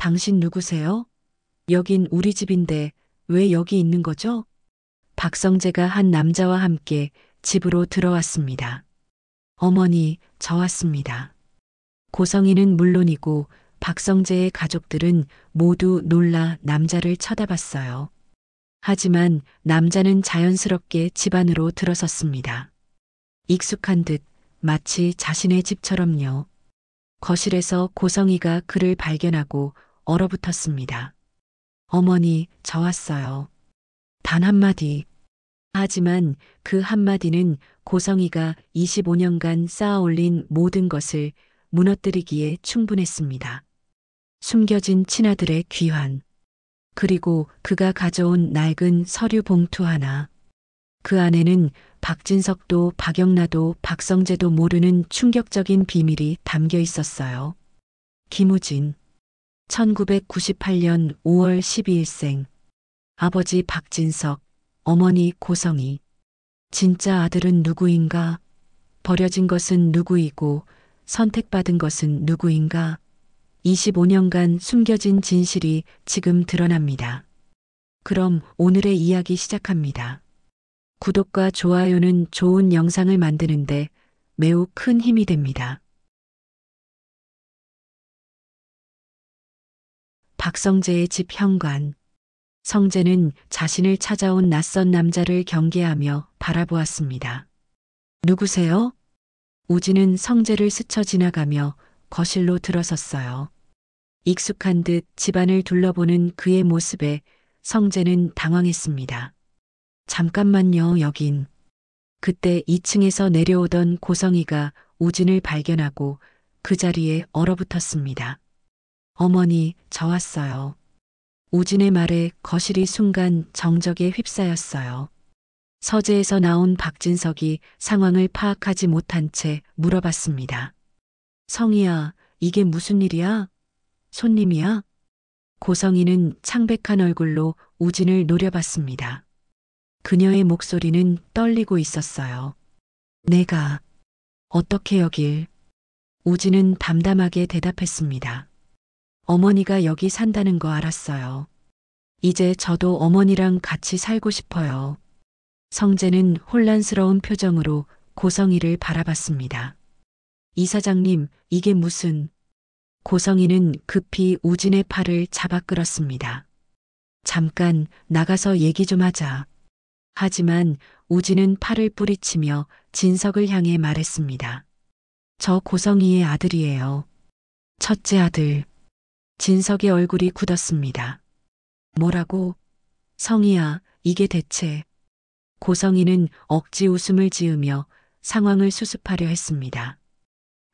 당신 누구세요? 여긴 우리 집인데 왜 여기 있는 거죠? 박성재가 한 남자와 함께 집으로 들어왔습니다. 어머니, 저 왔습니다. 고성이는 물론이고 박성재의 가족들은 모두 놀라 남자를 쳐다봤어요. 하지만 남자는 자연스럽게 집 안으로 들어섰습니다. 익숙한 듯 마치 자신의 집처럼요. 거실에서 고성이가 그를 발견하고 얼어붙었습니다. 어머니, 저 왔어요. 단 한마디. 하지만 그 한마디는 고성이가 25년간 쌓아올린 모든 것을 무너뜨리기에 충분했습니다. 숨겨진 친아들의 귀환. 그리고 그가 가져온 낡은 서류 봉투 하나. 그 안에는 박진석도 박영라도 박성재도 모르는 충격적인 비밀이 담겨 있었어요. 김우진. 1998년 5월 12일생. 아버지 박진석, 어머니 고성이. 진짜 아들은 누구인가? 버려진 것은 누구이고 선택받은 것은 누구인가? 25년간 숨겨진 진실이 지금 드러납니다. 그럼 오늘의 이야기 시작합니다. 구독과 좋아요는 좋은 영상을 만드는데 매우 큰 힘이 됩니다. 박성재의 집 현관. 성재는 자신을 찾아온 낯선 남자를 경계하며 바라보았습니다. 누구세요? 우진은 성재를 스쳐 지나가며 거실로 들어섰어요. 익숙한 듯 집안을 둘러보는 그의 모습에 성재는 당황했습니다. 잠깐만요, 여긴. 그때 2층에서 내려오던 고성이가 우진을 발견하고 그 자리에 얼어붙었습니다. 어머니, 저 왔어요. 우진의 말에 거실이 순간 정적에 휩싸였어요. 서재에서 나온 박진석이 상황을 파악하지 못한 채 물어봤습니다. 성희야, 이게 무슨 일이야? 손님이야? 고성이는 창백한 얼굴로 우진을 노려봤습니다. 그녀의 목소리는 떨리고 있었어요. 내가 어떻게 여길? 우진은 담담하게 대답했습니다. 어머니가 여기 산다는 거 알았어요. 이제 저도 어머니랑 같이 살고 싶어요. 성재는 혼란스러운 표정으로 고성이를 바라봤습니다. 이사장님, 이게 무슨... 고성이는 급히 우진의 팔을 잡아 끌었습니다. 잠깐 나가서 얘기 좀 하자. 하지만 우진은 팔을 뿌리치며 진석을 향해 말했습니다. 저 고성이의 아들이에요. 첫째 아들. 진석의 얼굴이 굳었습니다. 뭐라고? 성희야, 이게 대체... 고성이는 억지 웃음을 지으며 상황을 수습하려 했습니다.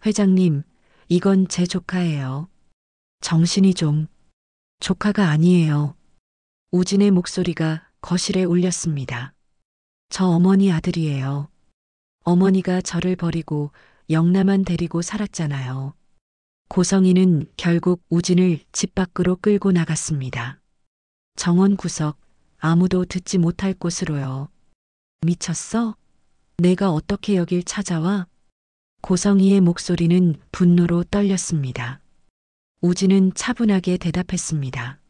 회장님, 이건 제 조카예요. 정신이 좀... 조카가 아니에요. 우진의 목소리가 거실에 울렸습니다. 저 어머니 아들이에요. 어머니가 저를 버리고 영라만 데리고 살았잖아요. 고성이는 결국 우진을 집 밖으로 끌고 나갔습니다. 정원 구석, 아무도 듣지 못할 곳으로요. 미쳤어? 내가 어떻게 여길 찾아와? 고성이의 목소리는 분노로 떨렸습니다. 우진은 차분하게 대답했습니다.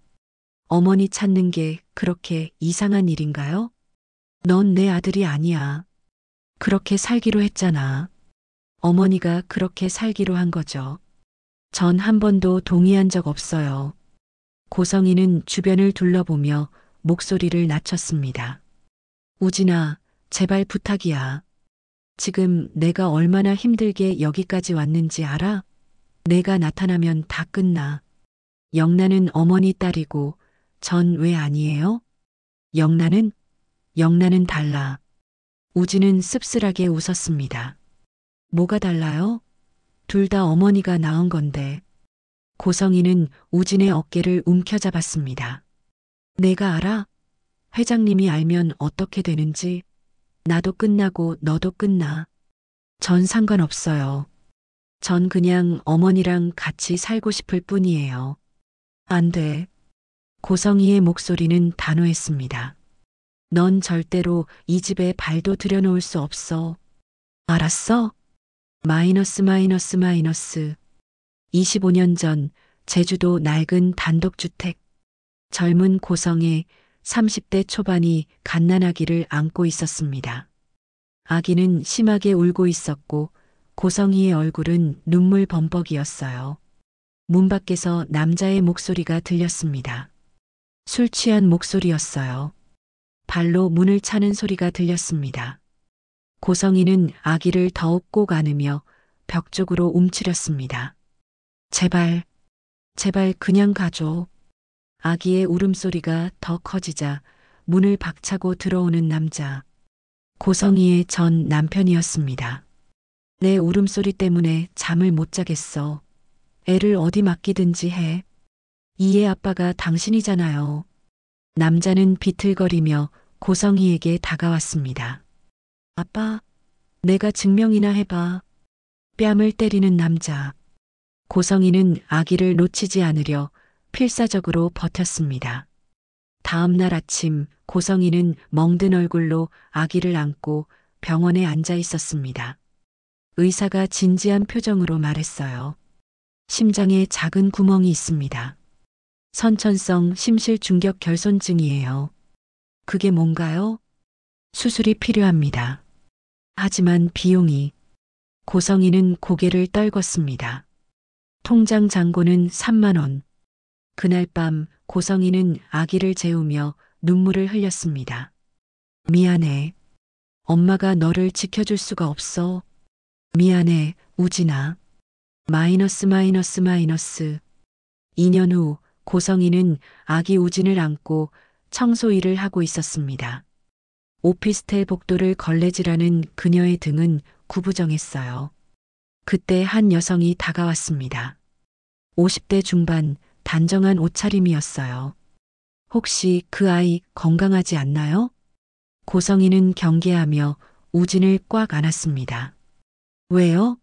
어머니 찾는 게 그렇게 이상한 일인가요? 넌 내 아들이 아니야. 그렇게 살기로 했잖아. 어머니가 그렇게 살기로 한 거죠. 전 한 번도 동의한 적 없어요. 고성이는 주변을 둘러보며 목소리를 낮췄습니다. 우진아, 제발 부탁이야. 지금 내가 얼마나 힘들게 여기까지 왔는지 알아? 내가 나타나면 다 끝나. 영란은 어머니 딸이고 전 왜 아니에요? 영란은 달라. 우진은 씁쓸하게 웃었습니다. 뭐가 달라요? 둘 다 어머니가 낳은 건데. 고성이는 우진의 어깨를 움켜잡았습니다. 내가 알아? 회장님이 알면 어떻게 되는지. 나도 끝나고 너도 끝나. 전 상관없어요. 전 그냥 어머니랑 같이 살고 싶을 뿐이에요. 안 돼. 고성이의 목소리는 단호했습니다. 넌 절대로 이 집에 발도 들여놓을 수 없어. 알았어? 마이너스. 25년 전 제주도 낡은 단독주택. 젊은 고성의 30대 초반이 갓난아기를 안고 있었습니다. 아기는 심하게 울고 있었고 고성이의 얼굴은 눈물 범벅이었어요. 문 밖에서 남자의 목소리가 들렸습니다. 술 취한 목소리였어요. 발로 문을 차는 소리가 들렸습니다. 고성이는 아기를 더욱 꼭 안으며 벽 쪽으로 움츠렸습니다. 제발, 제발 그냥 가줘. 아기의 울음소리가 더 커지자 문을 박차고 들어오는 남자. 고성이의 전 남편이었습니다. 내 울음소리 때문에 잠을 못 자겠어. 애를 어디 맡기든지 해. 이의 아빠가 당신이잖아요. 남자는 비틀거리며 고성이에게 다가왔습니다. 아빠, 내가 증명이나 해봐. 뺨을 때리는 남자. 고성이는 아기를 놓치지 않으려 필사적으로 버텼습니다. 다음 날 아침 고성이는 멍든 얼굴로 아기를 안고 병원에 앉아 있었습니다. 의사가 진지한 표정으로 말했어요. 심장에 작은 구멍이 있습니다. 선천성 심실중격 결손증이에요. 그게 뭔가요? 수술이 필요합니다. 하지만 비용이. 고성이는 고개를 떨궜습니다. 통장 잔고는 3만 원. 그날 밤 고성이는 아기를 재우며 눈물을 흘렸습니다. 미안해. 엄마가 너를 지켜줄 수가 없어. 미안해, 우진아. 마이너스 마이너스 마이너스. 2년 후 고성이는 아기 우진을 안고 청소 일을 하고 있었습니다. 오피스텔 복도를 걸레질하는 그녀의 등은 구부정했어요. 그때 한 여성이 다가왔습니다. 50대 중반 단정한 옷차림이었어요. 혹시 그 아이 건강하지 않나요? 고성이는 경계하며 우진을 꽉 안았습니다. 왜요?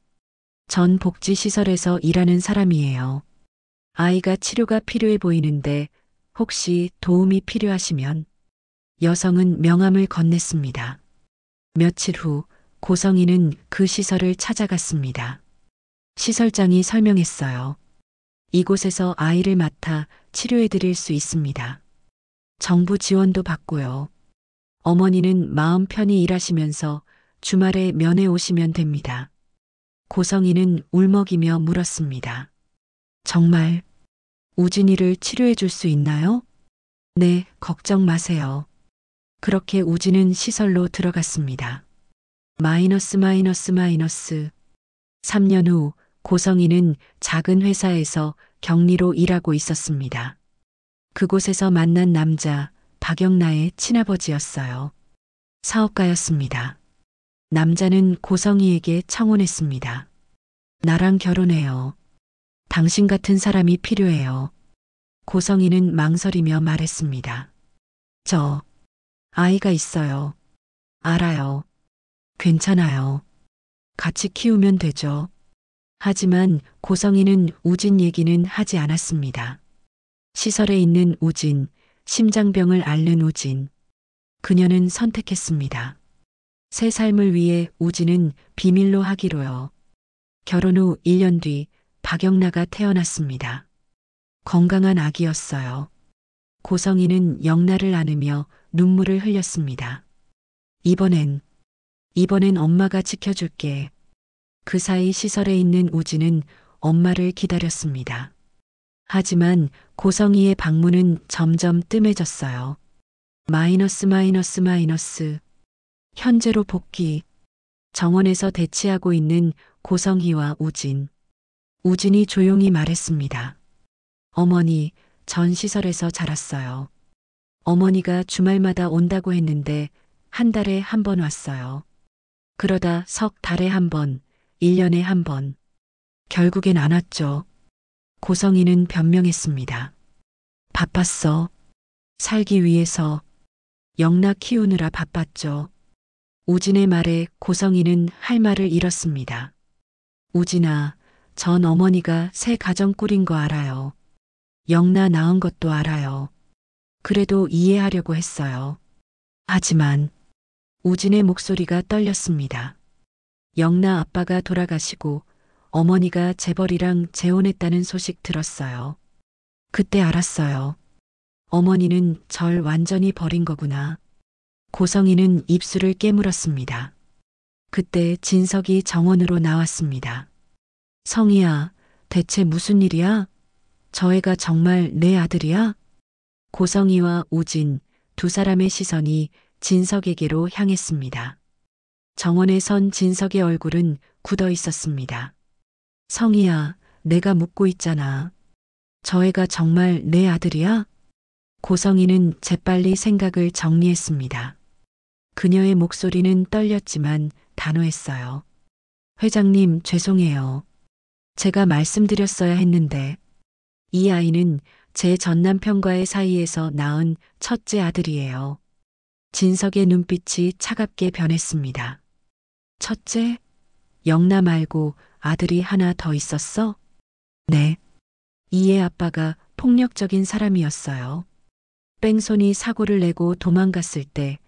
전 복지시설에서 일하는 사람이에요. 아이가 치료가 필요해 보이는데 혹시 도움이 필요하시면. 여성은 명함을 건넸습니다. 며칠 후 고성이는 그 시설을 찾아갔습니다. 시설장이 설명했어요. 이곳에서 아이를 맡아 치료해 드릴 수 있습니다. 정부 지원도 받고요. 어머니는 마음 편히 일하시면서 주말에 면회 오시면 됩니다. 고성이는 울먹이며 물었습니다. 정말 우진이를 치료해 줄 수 있나요? 네, 걱정 마세요. 그렇게 우진은 시설로 들어갔습니다. 마이너스 마이너스 마이너스. 3년 후 고성이는 작은 회사에서 격리로 일하고 있었습니다. 그곳에서 만난 남자 박영나의 친아버지였어요. 사업가였습니다. 남자는 고성이에게 청혼했습니다. 나랑 결혼해요. 당신 같은 사람이 필요해요. 고성이는 망설이며 말했습니다. 저 아이가 있어요. 알아요. 괜찮아요. 같이 키우면 되죠. 하지만 고성이는 우진 얘기는 하지 않았습니다. 시설에 있는 우진, 심장병을 앓는 우진. 그녀는 선택했습니다. 새 삶을 위해 우진은 비밀로 하기로요. 결혼 후 1년 뒤 박영나가 태어났습니다. 건강한 아기였어요. 고성이는 영나를 안으며 눈물을 흘렸습니다. 이번엔 엄마가 지켜줄게. 그 사이 시설에 있는 우진은 엄마를 기다렸습니다. 하지만 고성이의 방문은 점점 뜸해졌어요. 마이너스 마이너스 마이너스. 현재로 복귀. 정원에서 대치하고 있는 고성희와 우진. 우진이 조용히 말했습니다. 어머니, 전 시설에서 자랐어요. 어머니가 주말마다 온다고 했는데 한 달에 한 번 왔어요. 그러다 석 달에 한 번, 1년에 한 번. 결국엔 안 왔죠. 고성이는 변명했습니다. 바빴어. 살기 위해서. 영나 키우느라 바빴죠. 우진의 말에 고성이는 할 말을 잃었습니다. 우진아, 전 어머니가 새 가정 꾸린 거 알아요. 영나 낳은 것도 알아요. 그래도 이해하려고 했어요. 하지만 우진의 목소리가 떨렸습니다. 영나 아빠가 돌아가시고 어머니가 재벌이랑 재혼했다는 소식 들었어요. 그때 알았어요. 어머니는 절 완전히 버린 거구나. 고성이는 입술을 깨물었습니다. 그때 진석이 정원으로 나왔습니다. 성희야, 대체 무슨 일이야? 저 애가 정말 내 아들이야? 고성이와 우진 두 사람의 시선이 진석에게로 향했습니다. 정원에 선 진석의 얼굴은 굳어 있었습니다. 성희야, 내가 묻고 있잖아. 저 애가 정말 내 아들이야? 고성이는 재빨리 생각을 정리했습니다. 그녀의 목소리는 떨렸지만 단호했어요. 회장님, 죄송해요. 제가 말씀드렸어야 했는데, 이 아이는 제 전남편과의 사이에서 낳은 첫째 아들이에요. 진석의 눈빛이 차갑게 변했습니다. 첫째? 영나 말고 아들이 하나 더 있었어? 네. 이의 아빠가 폭력적인 사람이었어요. 뺑소니 사고를 내고 도망갔을 때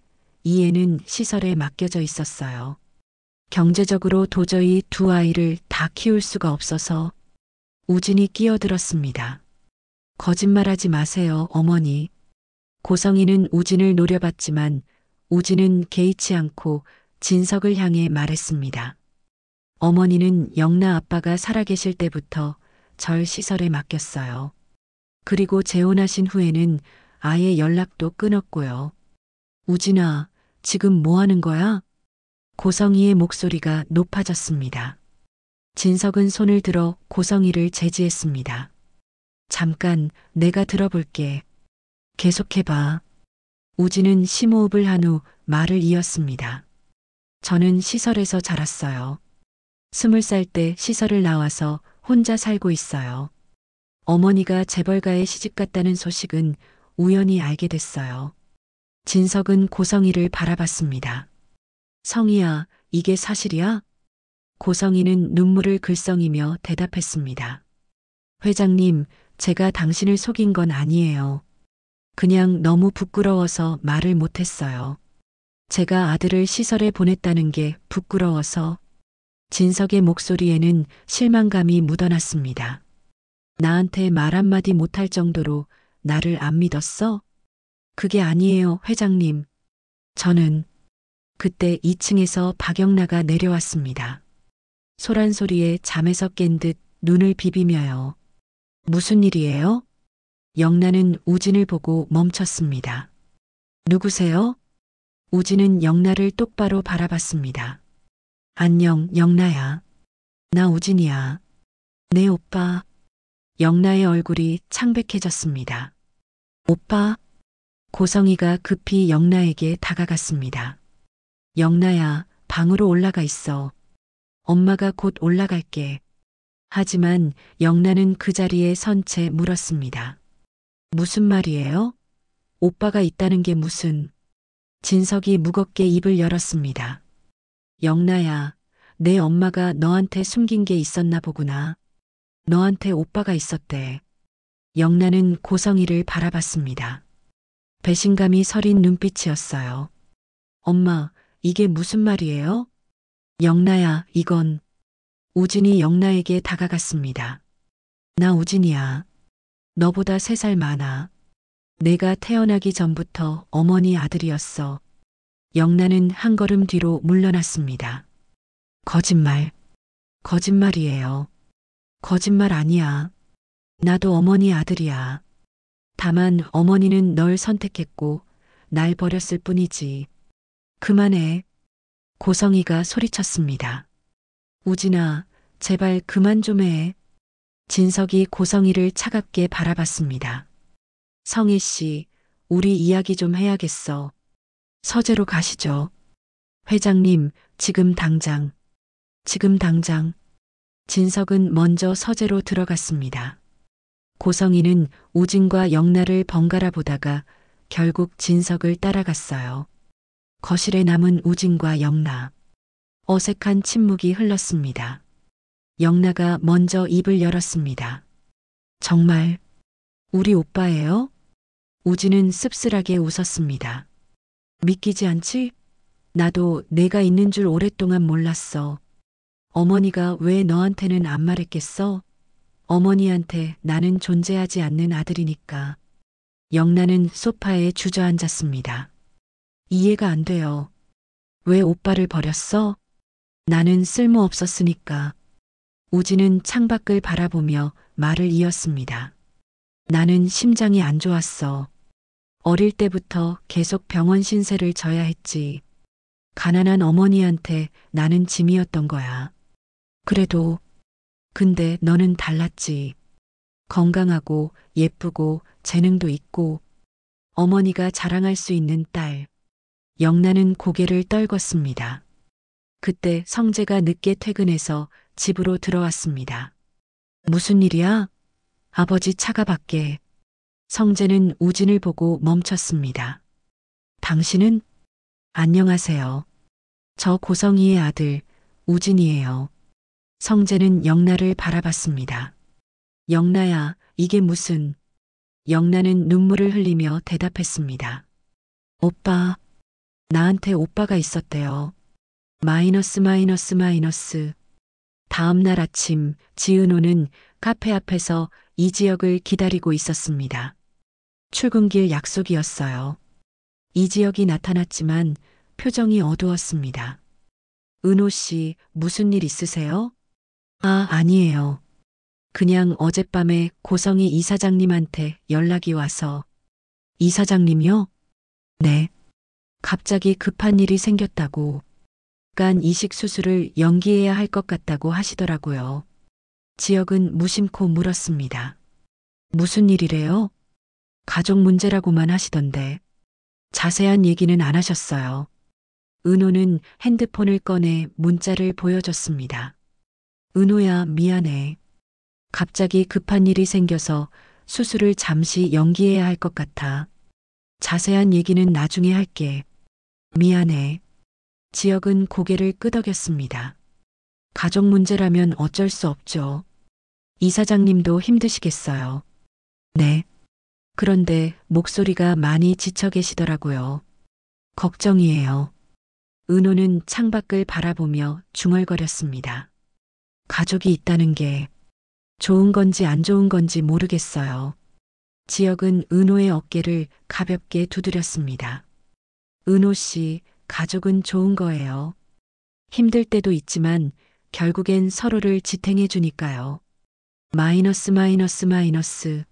이애는 시설에 맡겨져 있었어요. 경제적으로 도저히 두 아이를 다 키울 수가 없어서 우진이 끼어들었습니다. 거짓말하지 마세요, 어머니. 고성이는 우진을 노려봤지만 우진은 개의치 않고 진석을 향해 말했습니다. 어머니는 영나 아빠가 살아계실 때부터 절 시설에 맡겼어요. 그리고 재혼하신 후에는 아예 연락도 끊었고요. 우진아, 지금 뭐 하는 거야? 고성이의 목소리가 높아졌습니다. 진석은 손을 들어 고성이를 제지했습니다. 잠깐, 내가 들어볼게. 계속해봐. 우진은 심호흡을 한 후 말을 이었습니다. 저는 시설에서 자랐어요. 20살 때 시설을 나와서 혼자 살고 있어요. 어머니가 재벌가에 시집갔다는 소식은 우연히 알게 됐어요. 진석은 고성이를 바라봤습니다. 성희야, 이게 사실이야? 고성이는 눈물을 글썽이며 대답했습니다. 회장님, 제가 당신을 속인 건 아니에요. 그냥 너무 부끄러워서 말을 못했어요. 제가 아들을 시설에 보냈다는 게 부끄러워서. 진석의 목소리에는 실망감이 묻어났습니다. 나한테 말 한마디 못할 정도로 나를 안 믿었어? 그게 아니에요, 회장님. 저는 그때 2층에서 박영나가 내려왔습니다. 소란 소리에 잠에서 깬 듯 눈을 비비며요. 무슨 일이에요? 영나는 우진을 보고 멈췄습니다. 누구세요? 우진은 영나를 똑바로 바라봤습니다. 안녕, 영나야. 나 우진이야. 네, 오빠. 영나의 얼굴이 창백해졌습니다. 오빠? 고성이가 급히 영나에게 다가갔습니다. 영나야, 방으로 올라가 있어. 엄마가 곧 올라갈게. 하지만 영나는 그 자리에 선 채 물었습니다. 무슨 말이에요? 오빠가 있다는 게 무슨... 진석이 무겁게 입을 열었습니다. 영나야, 내 엄마가 너한테 숨긴 게 있었나 보구나. 너한테 오빠가 있었대. 영나는 고성이를 바라봤습니다. 배신감이 서린 눈빛이었어요. 엄마, 이게 무슨 말이에요? 영나야, 이건... 우진이 영나에게 다가갔습니다. 나 우진이야. 너보다 3살 많아. 내가 태어나기 전부터 어머니 아들이었어. 영나는 한 걸음 뒤로 물러났습니다. 거짓말. 거짓말이에요. 거짓말 아니야. 나도 어머니 아들이야. 다만 어머니는 널 선택했고 날 버렸을 뿐이지. 그만해. 고성이가 소리쳤습니다. 우진아, 제발 그만 좀 해. 진석이 고성이를 차갑게 바라봤습니다. 성희 씨, 우리 이야기 좀 해야겠어. 서재로 가시죠. 회장님, 지금 당장. 지금 당장. 진석은 먼저 서재로 들어갔습니다. 고성이는 우진과 영나를 번갈아 보다가 결국 진석을 따라갔어요. 거실에 남은 우진과 영나. 어색한 침묵이 흘렀습니다. 영나가 먼저 입을 열었습니다. 정말 우리 오빠예요? 우진은 씁쓸하게 웃었습니다. 믿기지 않지? 나도 내가 있는 줄 오랫동안 몰랐어. 어머니가 왜 너한테는 안 말했겠어? 어머니한테 나는 존재하지 않는 아들이니까. 영란은 소파에 주저앉았습니다. 이해가 안 돼요. 왜 오빠를 버렸어? 나는 쓸모없었으니까. 우진은 창밖을 바라보며 말을 이었습니다. 나는 심장이 안 좋았어. 어릴 때부터 계속 병원 신세를 져야 했지. 가난한 어머니한테 나는 짐이었던 거야. 그래도, 근데 너는 달랐지. 건강하고 예쁘고 재능도 있고 어머니가 자랑할 수 있는 딸. 영란은 고개를 떨궜습니다. 그때 성재가 늦게 퇴근해서 집으로 들어왔습니다. 무슨 일이야? 아버지 차가 밖에. 성재는 우진을 보고 멈췄습니다. 당신은? 안녕하세요. 저 고성이의 아들, 우진이에요. 성재는 영란을 바라봤습니다. 영란야, 이게 무슨... 영란은 눈물을 흘리며 대답했습니다. 오빠, 나한테 오빠가 있었대요. 마이너스 마이너스 마이너스. 다음 날 아침 지은호는 카페 앞에서 이지혁을 기다리고 있었습니다. 출근길 약속이었어요. 이지혁이 나타났지만 표정이 어두웠습니다. 은호 씨, 무슨 일 있으세요? 아, 아니에요. 그냥 어젯밤에 고성이 이사장님한테 연락이 와서. 이사장님이요? 네. 갑자기 급한 일이 생겼다고. 간 이식 수술을 연기해야 할 것 같다고 하시더라고요. 지혁은 무심코 물었습니다. 무슨 일이래요? 가족 문제라고만 하시던데. 자세한 얘기는 안 하셨어요. 은호는 핸드폰을 꺼내 문자를 보여줬습니다. 은호야, 미안해. 갑자기 급한 일이 생겨서 수술을 잠시 연기해야 할 것 같아. 자세한 얘기는 나중에 할게. 미안해. 지혁은 고개를 끄덕였습니다. 가족 문제라면 어쩔 수 없죠. 이사장님도 힘드시겠어요. 네. 그런데 목소리가 많이 지쳐 계시더라고요. 걱정이에요. 은호는 창밖을 바라보며 중얼거렸습니다. 가족이 있다는 게 좋은 건지 안 좋은 건지 모르겠어요. 지혁은 은호의 어깨를 가볍게 두드렸습니다. 은호 씨, 가족은 좋은 거예요. 힘들 때도 있지만 결국엔 서로를 지탱해 주니까요. 마이너스 마이너스 마이너스.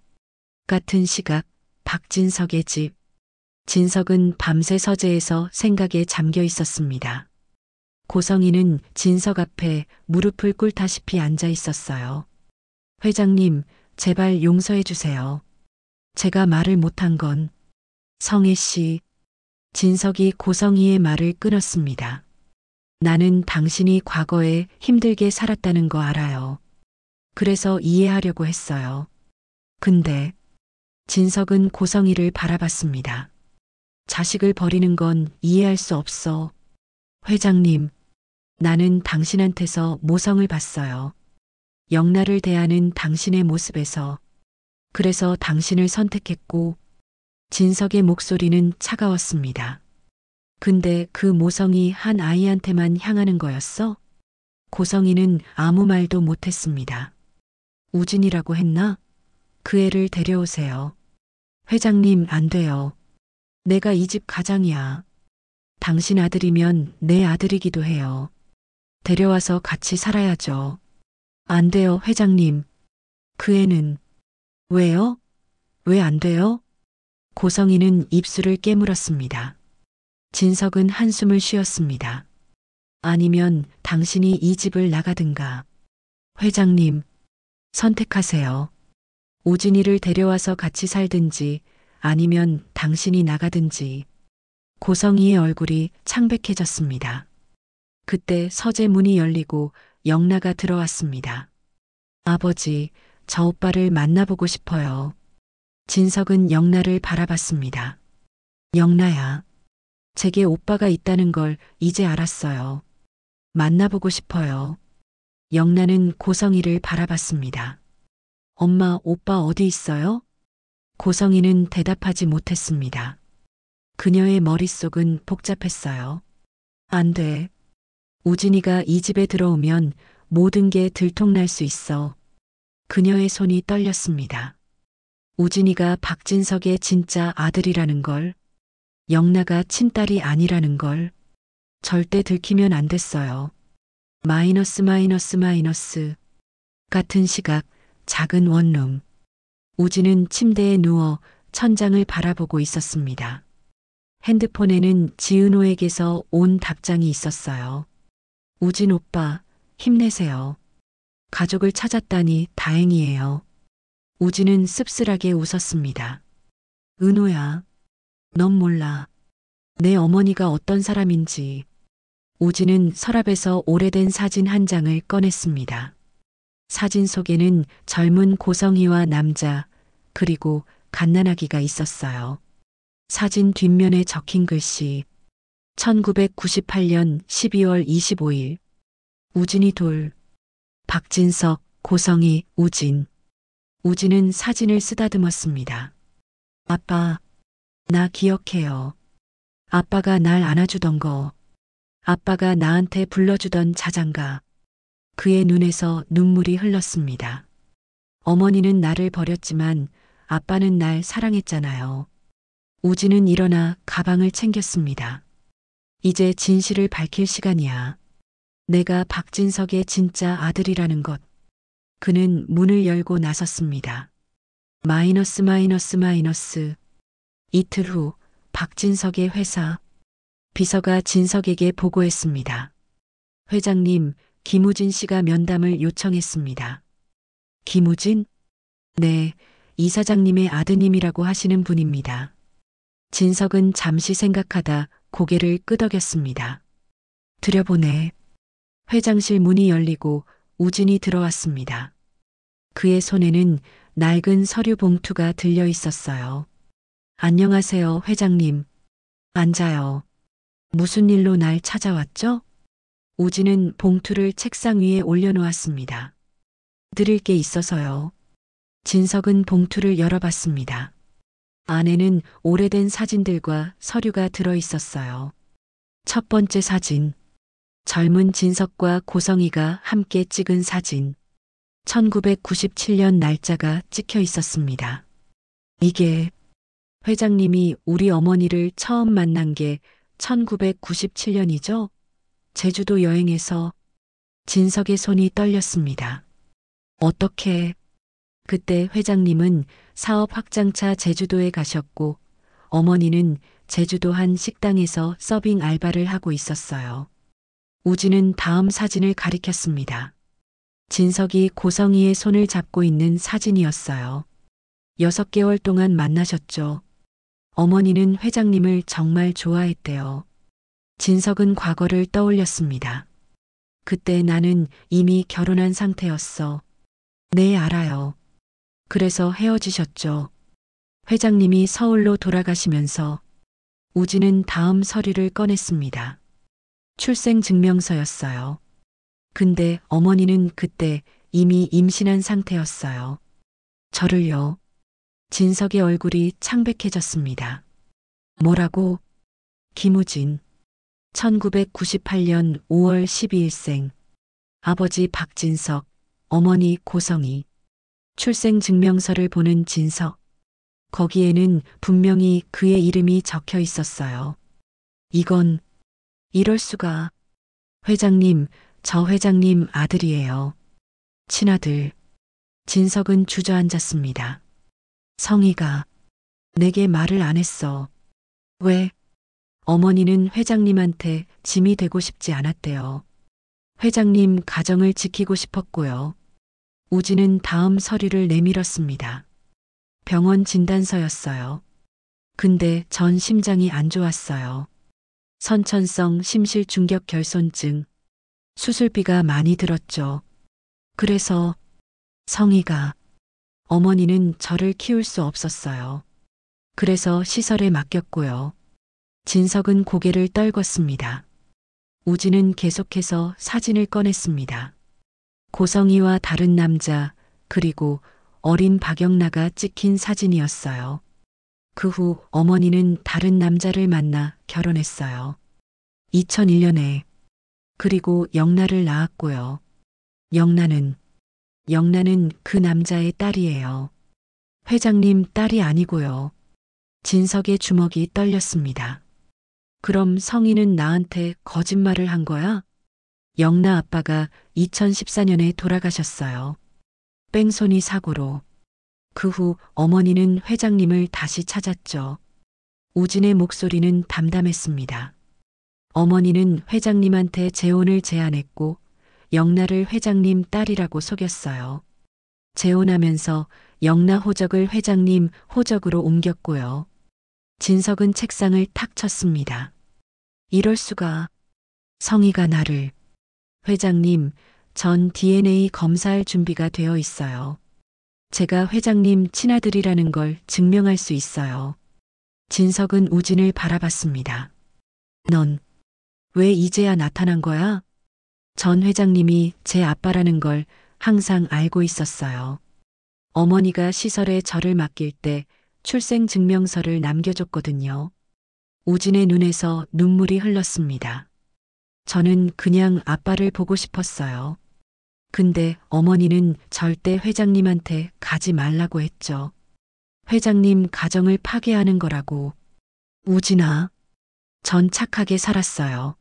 같은 시각, 박진석의 집. 진석은 밤새 서재에서 생각에 잠겨 있었습니다. 고성이는 진석 앞에 무릎을 꿇다시피 앉아 있었어요. 회장님, 제발 용서해 주세요. 제가 말을 못한 건. 성혜 씨. 진석이 고성이의 말을 끊었습니다. 나는 당신이 과거에 힘들게 살았다는 거 알아요. 그래서 이해하려고 했어요. 근데 진석은 고성이를 바라봤습니다. 자식을 버리는 건 이해할 수 없어. 회장님, 나는 당신한테서 모성을 봤어요. 영란을 대하는 당신의 모습에서. 그래서 당신을 선택했고, 진석의 목소리는 차가웠습니다. 근데 그 모성이 한 아이한테만 향하는 거였어? 고성이는 아무 말도 못했습니다. 우진이라고 했나? 그 애를 데려오세요. 회장님, 안 돼요. 내가 이 집 가장이야. 당신 아들이면 내 아들이기도 해요. 데려와서 같이 살아야죠. 안 돼요, 회장님. 그 애는. 왜요? 왜 안 돼요? 고성이는 입술을 깨물었습니다. 진석은 한숨을 쉬었습니다. 아니면 당신이 이 집을 나가든가. 회장님, 선택하세요. 우진이를 데려와서 같이 살든지 아니면 당신이 나가든지. 고성이의 얼굴이 창백해졌습니다. 그때 서재 문이 열리고 영라가 들어왔습니다. 아버지, 저 오빠를 만나보고 싶어요. 진석은 영라를 바라봤습니다. 영라야, 제게 오빠가 있다는 걸 이제 알았어요. 만나보고 싶어요. 영라는 고성이를 바라봤습니다. 엄마, 오빠 어디 있어요? 고성이는 대답하지 못했습니다. 그녀의 머릿속은 복잡했어요. 안 돼. 우진이가 이 집에 들어오면 모든 게 들통날 수 있어. 그녀의 손이 떨렸습니다. 우진이가 박진석의 진짜 아들이라는 걸, 영나가 친딸이 아니라는 걸 절대 들키면 안 됐어요. 마이너스 마이너스 마이너스. 같은 시각 작은 원룸. 우진은 침대에 누워 천장을 바라보고 있었습니다. 핸드폰에는 지은호에게서 온 답장이 있었어요. 우진 오빠, 힘내세요. 가족을 찾았다니 다행이에요. 우진은 씁쓸하게 웃었습니다. 은호야, 넌 몰라. 내 어머니가 어떤 사람인지. 우진은 서랍에서 오래된 사진 한 장을 꺼냈습니다. 사진 속에는 젊은 고성이와 남자, 그리고 갓난아기가 있었어요. 사진 뒷면에 적힌 글씨. 1998년 12월 25일. 우진이 돌. 박진석, 고성이, 우진. 우진은 사진을 쓰다듬었습니다. 아빠, 나 기억해요. 아빠가 날 안아주던 거. 아빠가 나한테 불러주던 자장가. 그의 눈에서 눈물이 흘렀습니다. 어머니는 나를 버렸지만 아빠는 날 사랑했잖아요. 우진은 일어나 가방을 챙겼습니다. 이제 진실을 밝힐 시간이야. 내가 박진석의 진짜 아들이라는 것. 그는 문을 열고 나섰습니다. 마이너스 마이너스 마이너스. 이틀 후 박진석의 회사. 비서가 진석에게 보고했습니다. 회장님, 김우진 씨가 면담을 요청했습니다. 김우진? 네, 이사장님의 아드님이라고 하시는 분입니다. 진석은 잠시 생각하다 고개를 끄덕였습니다. 들여보내. 회장실 문이 열리고 우진이 들어왔습니다. 그의 손에는 낡은 서류 봉투가 들려 있었어요. 안녕하세요, 회장님. 앉아요. 무슨 일로 날 찾아왔죠? 우진은 봉투를 책상 위에 올려놓았습니다. 드릴 게 있어서요. 진석은 봉투를 열어봤습니다. 안에는 오래된 사진들과 서류가 들어 있었어요. 첫 번째 사진. 젊은 진석과 고성이가 함께 찍은 사진. 1997년 날짜가 찍혀 있었습니다. 이게 회장님이 우리 어머니를 처음 만난 게 1997년이죠? 제주도 여행에서. 진석의 손이 떨렸습니다. 어떻게? 그때 회장님은 사업 확장차 제주도에 가셨고 어머니는 제주도 한 식당에서 서빙 알바를 하고 있었어요. 우진은 다음 사진을 가리켰습니다. 진석이 고성이의 손을 잡고 있는 사진이었어요. 6개월 동안 만나셨죠. 어머니는 회장님을 정말 좋아했대요. 진석은 과거를 떠올렸습니다. 그때 나는 이미 결혼한 상태였어. 네, 알아요. 그래서 헤어지셨죠. 회장님이 서울로 돌아가시면서. 우진은 다음 서류를 꺼냈습니다. 출생증명서였어요. 근데 어머니는 그때 이미 임신한 상태였어요. 저를요. 진석의 얼굴이 창백해졌습니다. 뭐라고? 김우진. 1998년 5월 12일생. 아버지 박진석, 어머니 고성이. 출생증명서를 보는 진석. 거기에는 분명히 그의 이름이 적혀 있었어요. 이건, 이럴 수가. 회장님, 저 회장님 아들이에요. 친아들. 진석은 주저앉았습니다. 성희가 내게 말을 안 했어. 왜? 어머니는 회장님한테 짐이 되고 싶지 않았대요. 회장님 가정을 지키고 싶었고요. 우진은 다음 서류를 내밀었습니다. 병원 진단서였어요. 근데 전 심장이 안 좋았어요. 선천성 심실 중격 결손증. 수술비가 많이 들었죠. 그래서 성희가 어머니는 저를 키울 수 없었어요. 그래서 시설에 맡겼고요. 진석은 고개를 떨궜습니다. 우진은 계속해서 사진을 꺼냈습니다. 고성이와 다른 남자, 그리고 어린 박영나가 찍힌 사진이었어요. 그 후 어머니는 다른 남자를 만나 결혼했어요. 2001년에. 그리고 영나를 낳았고요. 영나는 그 남자의 딸이에요. 회장님 딸이 아니고요. 진석의 주먹이 떨렸습니다. 그럼 성희는 나한테 거짓말을 한 거야? 영나 아빠가 2014년에 돌아가셨어요. 뺑소니 사고로. 그 후 어머니는 회장님을 다시 찾았죠. 우진의 목소리는 담담했습니다. 어머니는 회장님한테 재혼을 제안했고 영나를 회장님 딸이라고 속였어요. 재혼하면서 영나 호적을 회장님 호적으로 옮겼고요. 진석은 책상을 탁 쳤습니다. 이럴 수가. 성희가 나를. 회장님, 전 DNA 검사할 준비가 되어 있어요. 제가 회장님 친아들이라는 걸 증명할 수 있어요. 진석은 우진을 바라봤습니다. 넌 왜 이제야 나타난 거야? 전 회장님이 제 아빠라는 걸 항상 알고 있었어요. 어머니가 시설에 저를 맡길 때 출생증명서를 남겨줬거든요. 우진의 눈에서 눈물이 흘렀습니다. 저는 그냥 아빠를 보고 싶었어요. 근데 어머니는 절대 회장님한테 가지 말라고 했죠. 회장님 가정을 파괴하는 거라고. 우진아, 전 착하게 살았어요.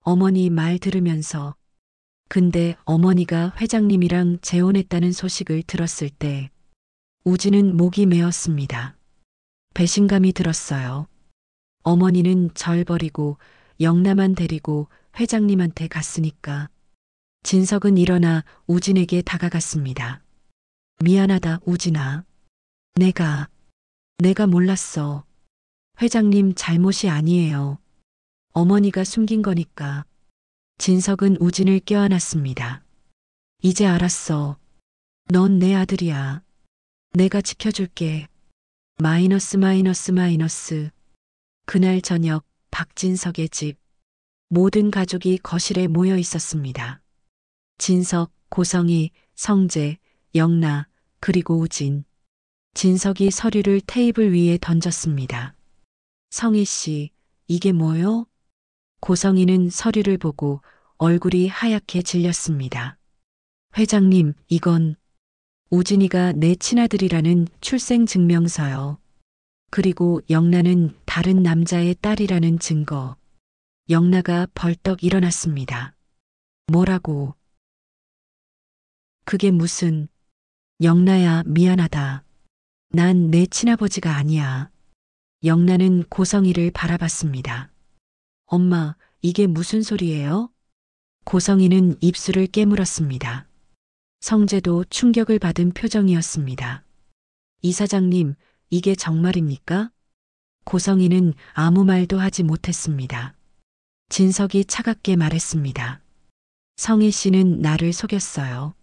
어머니 말 들으면서. 근데 어머니가 회장님이랑 재혼했다는 소식을 들었을 때 우진은 목이 메었습니다. 배신감이 들었어요. 어머니는 절 버리고 영나만 데리고 회장님한테 갔으니까. 진석은 일어나 우진에게 다가갔습니다. 미안하다, 우진아. 내가 몰랐어. 회장님 잘못이 아니에요. 어머니가 숨긴 거니까. 진석은 우진을 껴안았습니다. 이제 알았어. 넌 내 아들이야. 내가 지켜줄게. 마이너스 마이너스 마이너스. 그날 저녁 박진석의 집. 모든 가족이 거실에 모여 있었습니다. 진석, 고성희, 성재, 영나, 그리고 우진. 진석이 서류를 테이블 위에 던졌습니다. 성희 씨, 이게 뭐요? 고성희는 서류를 보고 얼굴이 하얗게 질렸습니다. 회장님, 이건 우진이가 내 친아들이라는 출생증명서요. 그리고 영나는 다른 남자의 딸이라는 증거. 영나가 벌떡 일어났습니다. 뭐라고? 그게 무슨... 영나야, 미안하다. 난 내 친아버지가 아니야. 영나는 고성희를 바라봤습니다. 엄마, 이게 무슨 소리예요? 고성희는 입술을 깨물었습니다. 성재도 충격을 받은 표정이었습니다. 이사장님, 이게 정말입니까? 고성희는 아무 말도 하지 못했습니다. 진석이 차갑게 말했습니다. 성희 씨는 나를 속였어요.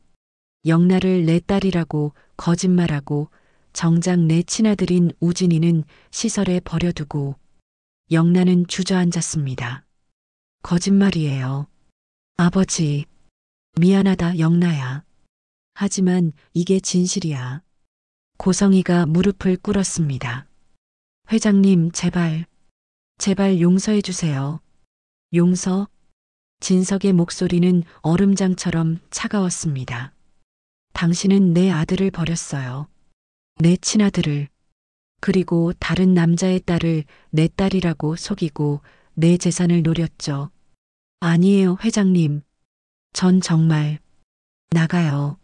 영나를 내 딸이라고 거짓말하고 정작 내 친아들인 우진이는 시설에 버려두고 영나는 주저앉았습니다. 거짓말이에요. 아버지, 미안하다, 영나야. 하지만 이게 진실이야. 고성희가 무릎을 꿇었습니다. 회장님, 제발 용서해 주세요. 용서? 진석의 목소리는 얼음장처럼 차가웠습니다. 당신은 내 아들을 버렸어요. 내 친아들을. 그리고 다른 남자의 딸을 내 딸이라고 속이고 내 재산을 노렸죠. 아니에요, 회장님. 전 정말... 나가요.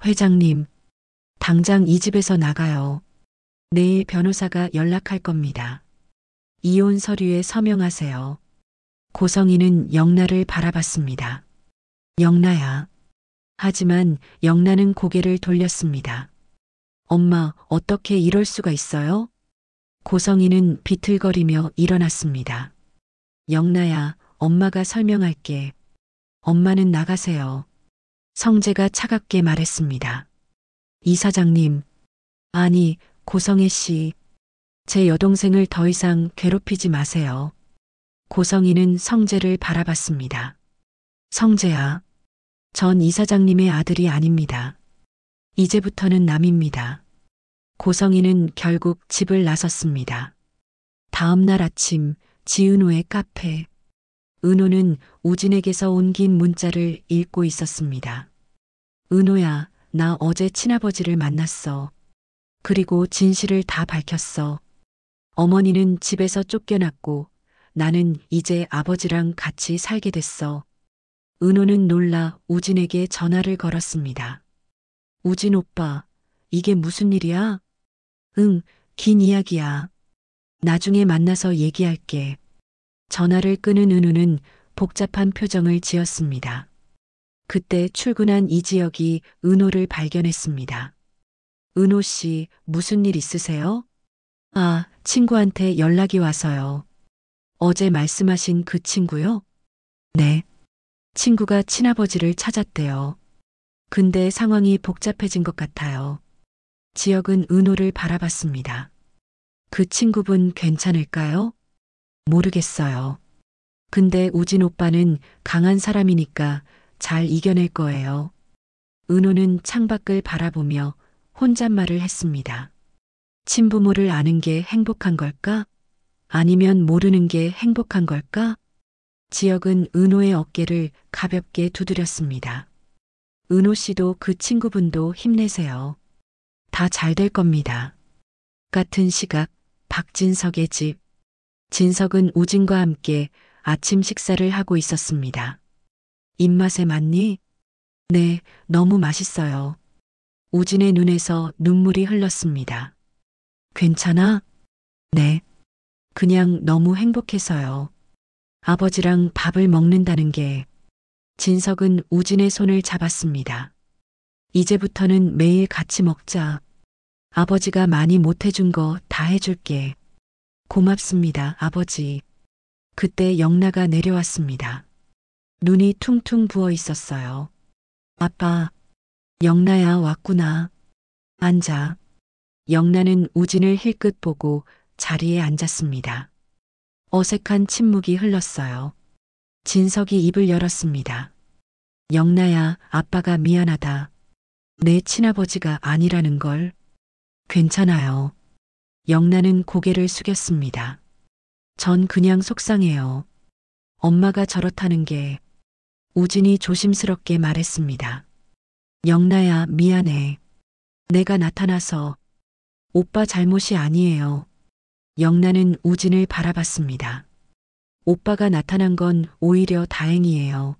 회장님, 당장 이 집에서 나가요. 내일 변호사가 연락할 겁니다. 이혼 서류에 서명하세요. 고성희는 영나를 바라봤습니다. 영나야. 하지만 영나는 고개를 돌렸습니다. 엄마, 어떻게 이럴 수가 있어요? 고성희는 비틀거리며 일어났습니다. 영나야, 엄마가 설명할게. 엄마는 나가세요. 성재가 차갑게 말했습니다. 이사장님, 아니, 고성혜 씨, 제 여동생을 더 이상 괴롭히지 마세요. 고성희는 성재를 바라봤습니다. 성재야, 전 이사장님의 아들이 아닙니다. 이제부터는 남입니다. 고성희는 결국 집을 나섰습니다. 다음 날 아침 지은호의 카페. 은호는 우진에게서 온 긴 문자를 읽고 있었습니다. 은호야, 나 어제 친아버지를 만났어. 그리고 진실을 다 밝혔어. 어머니는 집에서 쫓겨났고 나는 이제 아버지랑 같이 살게 됐어. 은호는 놀라 우진에게 전화를 걸었습니다. 우진 오빠, 이게 무슨 일이야? 응, 긴 이야기야. 나중에 만나서 얘기할게. 전화를 끄는 은우는 복잡한 표정을 지었습니다. 그때 출근한 이지혁이 은호를 발견했습니다. 은호 씨, 무슨 일 있으세요? 아, 친구한테 연락이 와서요. 어제 말씀하신 그 친구요? 네. 친구가 친아버지를 찾았대요. 근데 상황이 복잡해진 것 같아요. 지혁은 은호를 바라봤습니다. 그 친구분 괜찮을까요? 모르겠어요. 근데 우진 오빠는 강한 사람이니까 잘 이겨낼 거예요. 은호는 창밖을 바라보며 혼잣말을 했습니다. 친부모를 아는 게 행복한 걸까? 아니면 모르는 게 행복한 걸까? 지혁은 은호의 어깨를 가볍게 두드렸습니다. 은호 씨도 그 친구분도 힘내세요. 다 잘 될 겁니다. 같은 시각 박진석의 집. 진석은 우진과 함께 아침 식사를 하고 있었습니다. 입맛에 맞니? 네, 너무 맛있어요. 우진의 눈에서 눈물이 흘렀습니다. 괜찮아? 네. 그냥 너무 행복해서요. 아버지랑 밥을 먹는다는 게. 진석은 우진의 손을 잡았습니다. 이제부터는 매일 같이 먹자. 아버지가 많이 못해준 거 다 해줄게. 고맙습니다, 아버지. 그때 영나가 내려왔습니다. 눈이 퉁퉁 부어 있었어요. 아빠, 영나야 왔구나. 앉아. 영나는 우진을 힐끗 보고 자리에 앉았습니다. 어색한 침묵이 흘렀어요. 진석이 입을 열었습니다. 영나야, 아빠가 미안하다. 내 친아버지가 아니라는 걸. 괜찮아요. 영나는 고개를 숙였습니다. 전 그냥 속상해요. 엄마가 저렇다는 게. 우진이 조심스럽게 말했습니다. 영나야, 미안해. 내가 나타나서. 오빠 잘못이 아니에요. 영나는 우진을 바라봤습니다. 오빠가 나타난 건 오히려 다행이에요.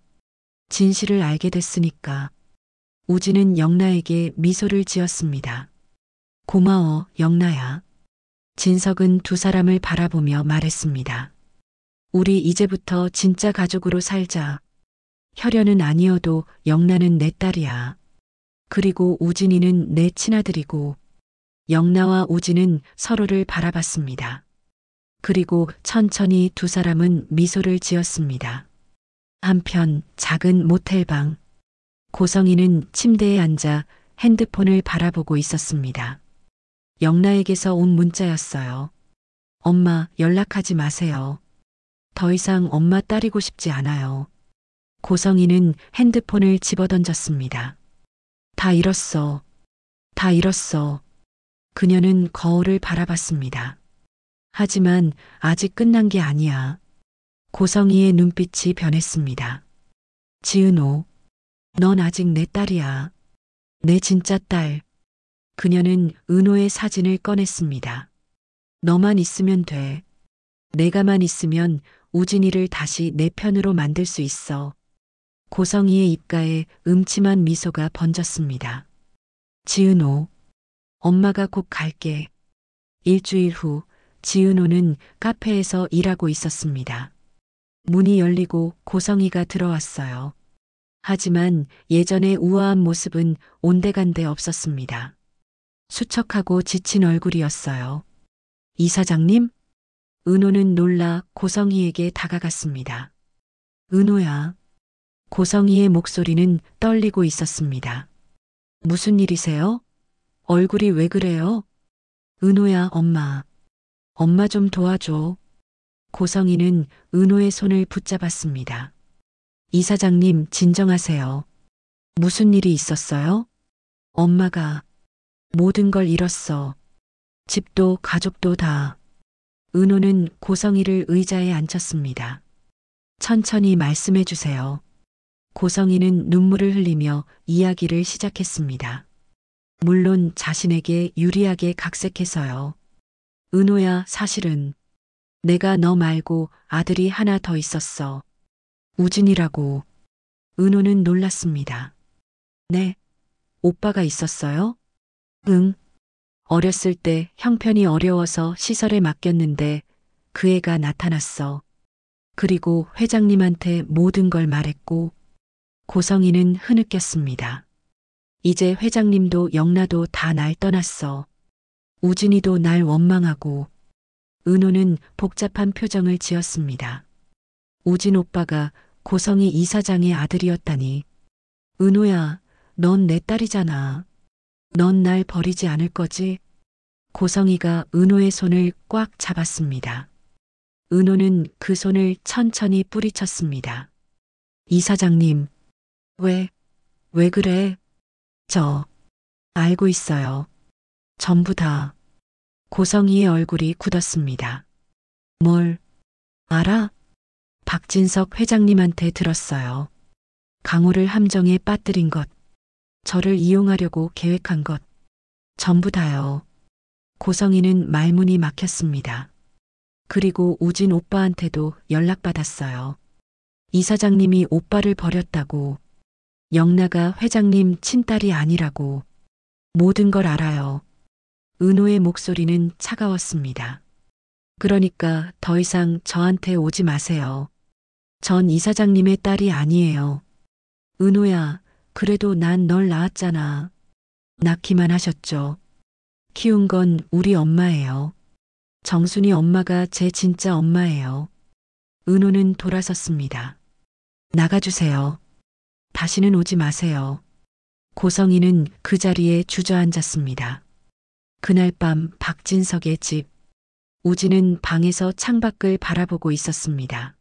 진실을 알게 됐으니까. 우진은 영나에게 미소를 지었습니다. 고마워, 영나야. 진석은 두 사람을 바라보며 말했습니다. 우리 이제부터 진짜 가족으로 살자. 혈연은 아니어도 영나는 내 딸이야. 그리고 우진이는 내 친아들이고. 영나와 우진은 서로를 바라봤습니다. 그리고 천천히 두 사람은 미소를 지었습니다. 한편 작은 모텔방. 고성이는 침대에 앉아 핸드폰을 바라보고 있었습니다. 영나에게서 온 문자였어요. 엄마, 연락하지 마세요. 더 이상 엄마 따리고 싶지 않아요. 고성이는 핸드폰을 집어던졌습니다. 다 잃었어. 다 잃었어. 그녀는 거울을 바라봤습니다. 하지만 아직 끝난 게 아니야. 고성이의 눈빛이 변했습니다. 지은호, 넌 아직 내 딸이야. 내 진짜 딸. 그녀는 은호의 사진을 꺼냈습니다. 너만 있으면 돼. 내가만 있으면 우진이를 다시 내 편으로 만들 수 있어. 고성이의 입가에 음침한 미소가 번졌습니다. 지은호, 엄마가 곧 갈게. 일주일 후 지은호는 카페에서 일하고 있었습니다. 문이 열리고 고성이가 들어왔어요. 하지만 예전의 우아한 모습은 온데간데 없었습니다. 수척하고 지친 얼굴이었어요. 이사장님? 은호는 놀라 고성이에게 다가갔습니다. 은호야. 고성이의 목소리는 떨리고 있었습니다. 무슨 일이세요? 얼굴이 왜 그래요? 은호야, 엄마. 엄마 좀 도와줘. 고성이는 은호의 손을 붙잡았습니다. 이사장님, 진정하세요. 무슨 일이 있었어요? 엄마가 모든 걸 잃었어. 집도 가족도 다. 은호는 고성이를 의자에 앉혔습니다. 천천히 말씀해 주세요. 고성이는 눈물을 흘리며 이야기를 시작했습니다. 물론 자신에게 유리하게 각색해서요. 은호야, 사실은 내가 너 말고 아들이 하나 더 있었어. 우진이라고. 은호는 놀랐습니다. 네, 오빠가 있었어요? 응. 어렸을 때 형편이 어려워서 시설에 맡겼는데 그 애가 나타났어. 그리고 회장님한테 모든 걸 말했고 고성이는 흐느꼈습니다. 이제 회장님도 영라도 다 날 떠났어. 우진이도 날 원망하고. 은호는 복잡한 표정을 지었습니다. 우진 오빠가 고성이 이사장의 아들이었다니. 은호야, 넌 내 딸이잖아. 넌 날 버리지 않을 거지? 고성이가 은호의 손을 꽉 잡았습니다. 은호는 그 손을 천천히 뿌리쳤습니다. 이사장님, 왜 그래? 저, 알고 있어요. 전부 다. 고성이의 얼굴이 굳었습니다. 뭘, 알아? 박진석 회장님한테 들었어요. 강호를 함정에 빠뜨린 것, 저를 이용하려고 계획한 것, 전부 다요. 고성이는 말문이 막혔습니다. 그리고 우진 오빠한테도 연락받았어요. 이사장님이 오빠를 버렸다고. 영라가 회장님 친딸이 아니라고. 모든 걸 알아요. 은호의 목소리는 차가웠습니다. 그러니까 더 이상 저한테 오지 마세요. 전 이사장님의 딸이 아니에요. 은호야, 그래도 난 널 낳았잖아. 낳기만 하셨죠. 키운 건 우리 엄마예요. 정순이 엄마가 제 진짜 엄마예요. 은호는 돌아섰습니다. 나가주세요. 다시는 오지 마세요. 고성이는 그 자리에 주저앉았습니다. 그날 밤 박진석의 집. 우진은 방에서 창밖을 바라보고 있었습니다.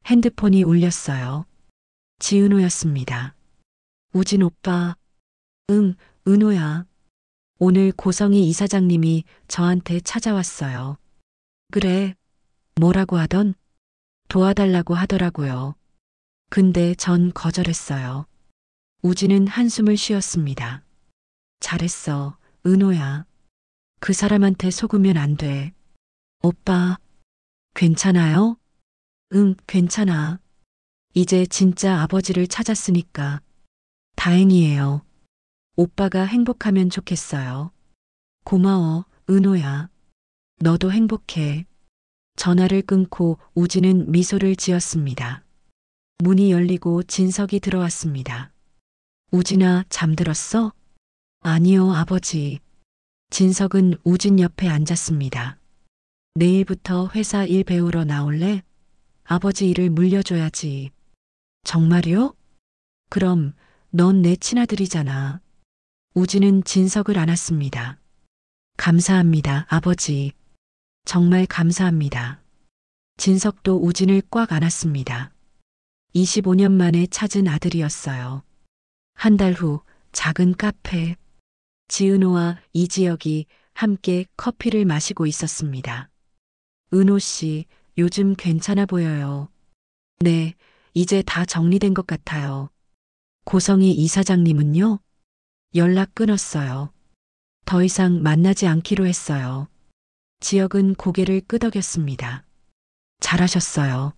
핸드폰이 울렸어요. 지은호였습니다. 우진 오빠. 응, 은호야. 오늘 고성이 이사장님이 저한테 찾아왔어요. 그래. 뭐라고 하던? 도와달라고 하더라고요. 근데 전 거절했어요. 우진은 한숨을 쉬었습니다. 잘했어, 은호야. 그 사람한테 속으면 안 돼. 오빠, 괜찮아요? 응, 괜찮아. 이제 진짜 아버지를 찾았으니까. 다행이에요. 오빠가 행복하면 좋겠어요. 고마워, 은호야. 너도 행복해. 전화를 끊고 우진은 미소를 지었습니다. 문이 열리고 진석이 들어왔습니다. 우진아, 잠들었어? 아니요, 아버지. 진석은 우진 옆에 앉았습니다. 내일부터 회사 일 배우러 나올래? 아버지 일을 물려줘야지. 정말요? 그럼 넌 내 친아들이잖아. 우진은 진석을 안았습니다. 감사합니다, 아버지. 정말 감사합니다. 진석도 우진을 꽉 안았습니다. 25년 만에 찾은 아들이었어요. 한 달 후 작은 카페. 지은호와 이지혁이 함께 커피를 마시고 있었습니다. 은호 씨, 요즘 괜찮아 보여요. 네, 이제 다 정리된 것 같아요. 고성이 이사장님은요? 연락 끊었어요. 더 이상 만나지 않기로 했어요. 지혁은 고개를 끄덕였습니다. 잘하셨어요.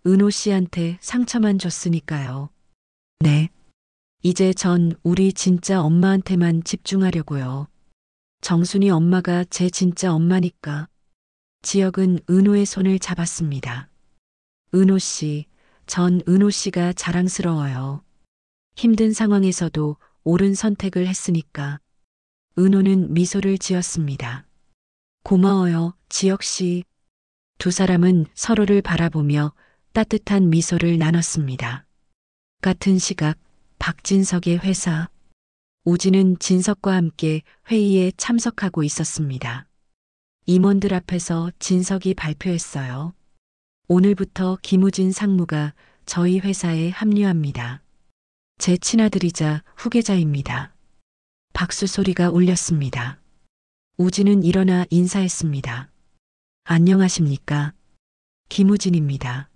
은호 씨한테 상처만 줬으니까요. 네. 이제 전 우리 진짜 엄마한테만 집중하려고요. 정순이 엄마가 제 진짜 엄마니까. 지혁은 은호의 손을 잡았습니다. 은호 씨, 전 은호 씨가 자랑스러워요. 힘든 상황에서도 옳은 선택을 했으니까. 은호는 미소를 지었습니다. 고마워요, 지혁 씨. 두 사람은 서로를 바라보며 따뜻한 미소를 나눴습니다. 같은 시각, 박진석의 회사. 우진은 진석과 함께 회의에 참석하고 있었습니다. 임원들 앞에서 진석이 발표했어요. 오늘부터 김우진 상무가 저희 회사에 합류합니다. 제 친아들이자 후계자입니다. 박수 소리가 울렸습니다. 우진은 일어나 인사했습니다. 안녕하십니까? 김우진입니다.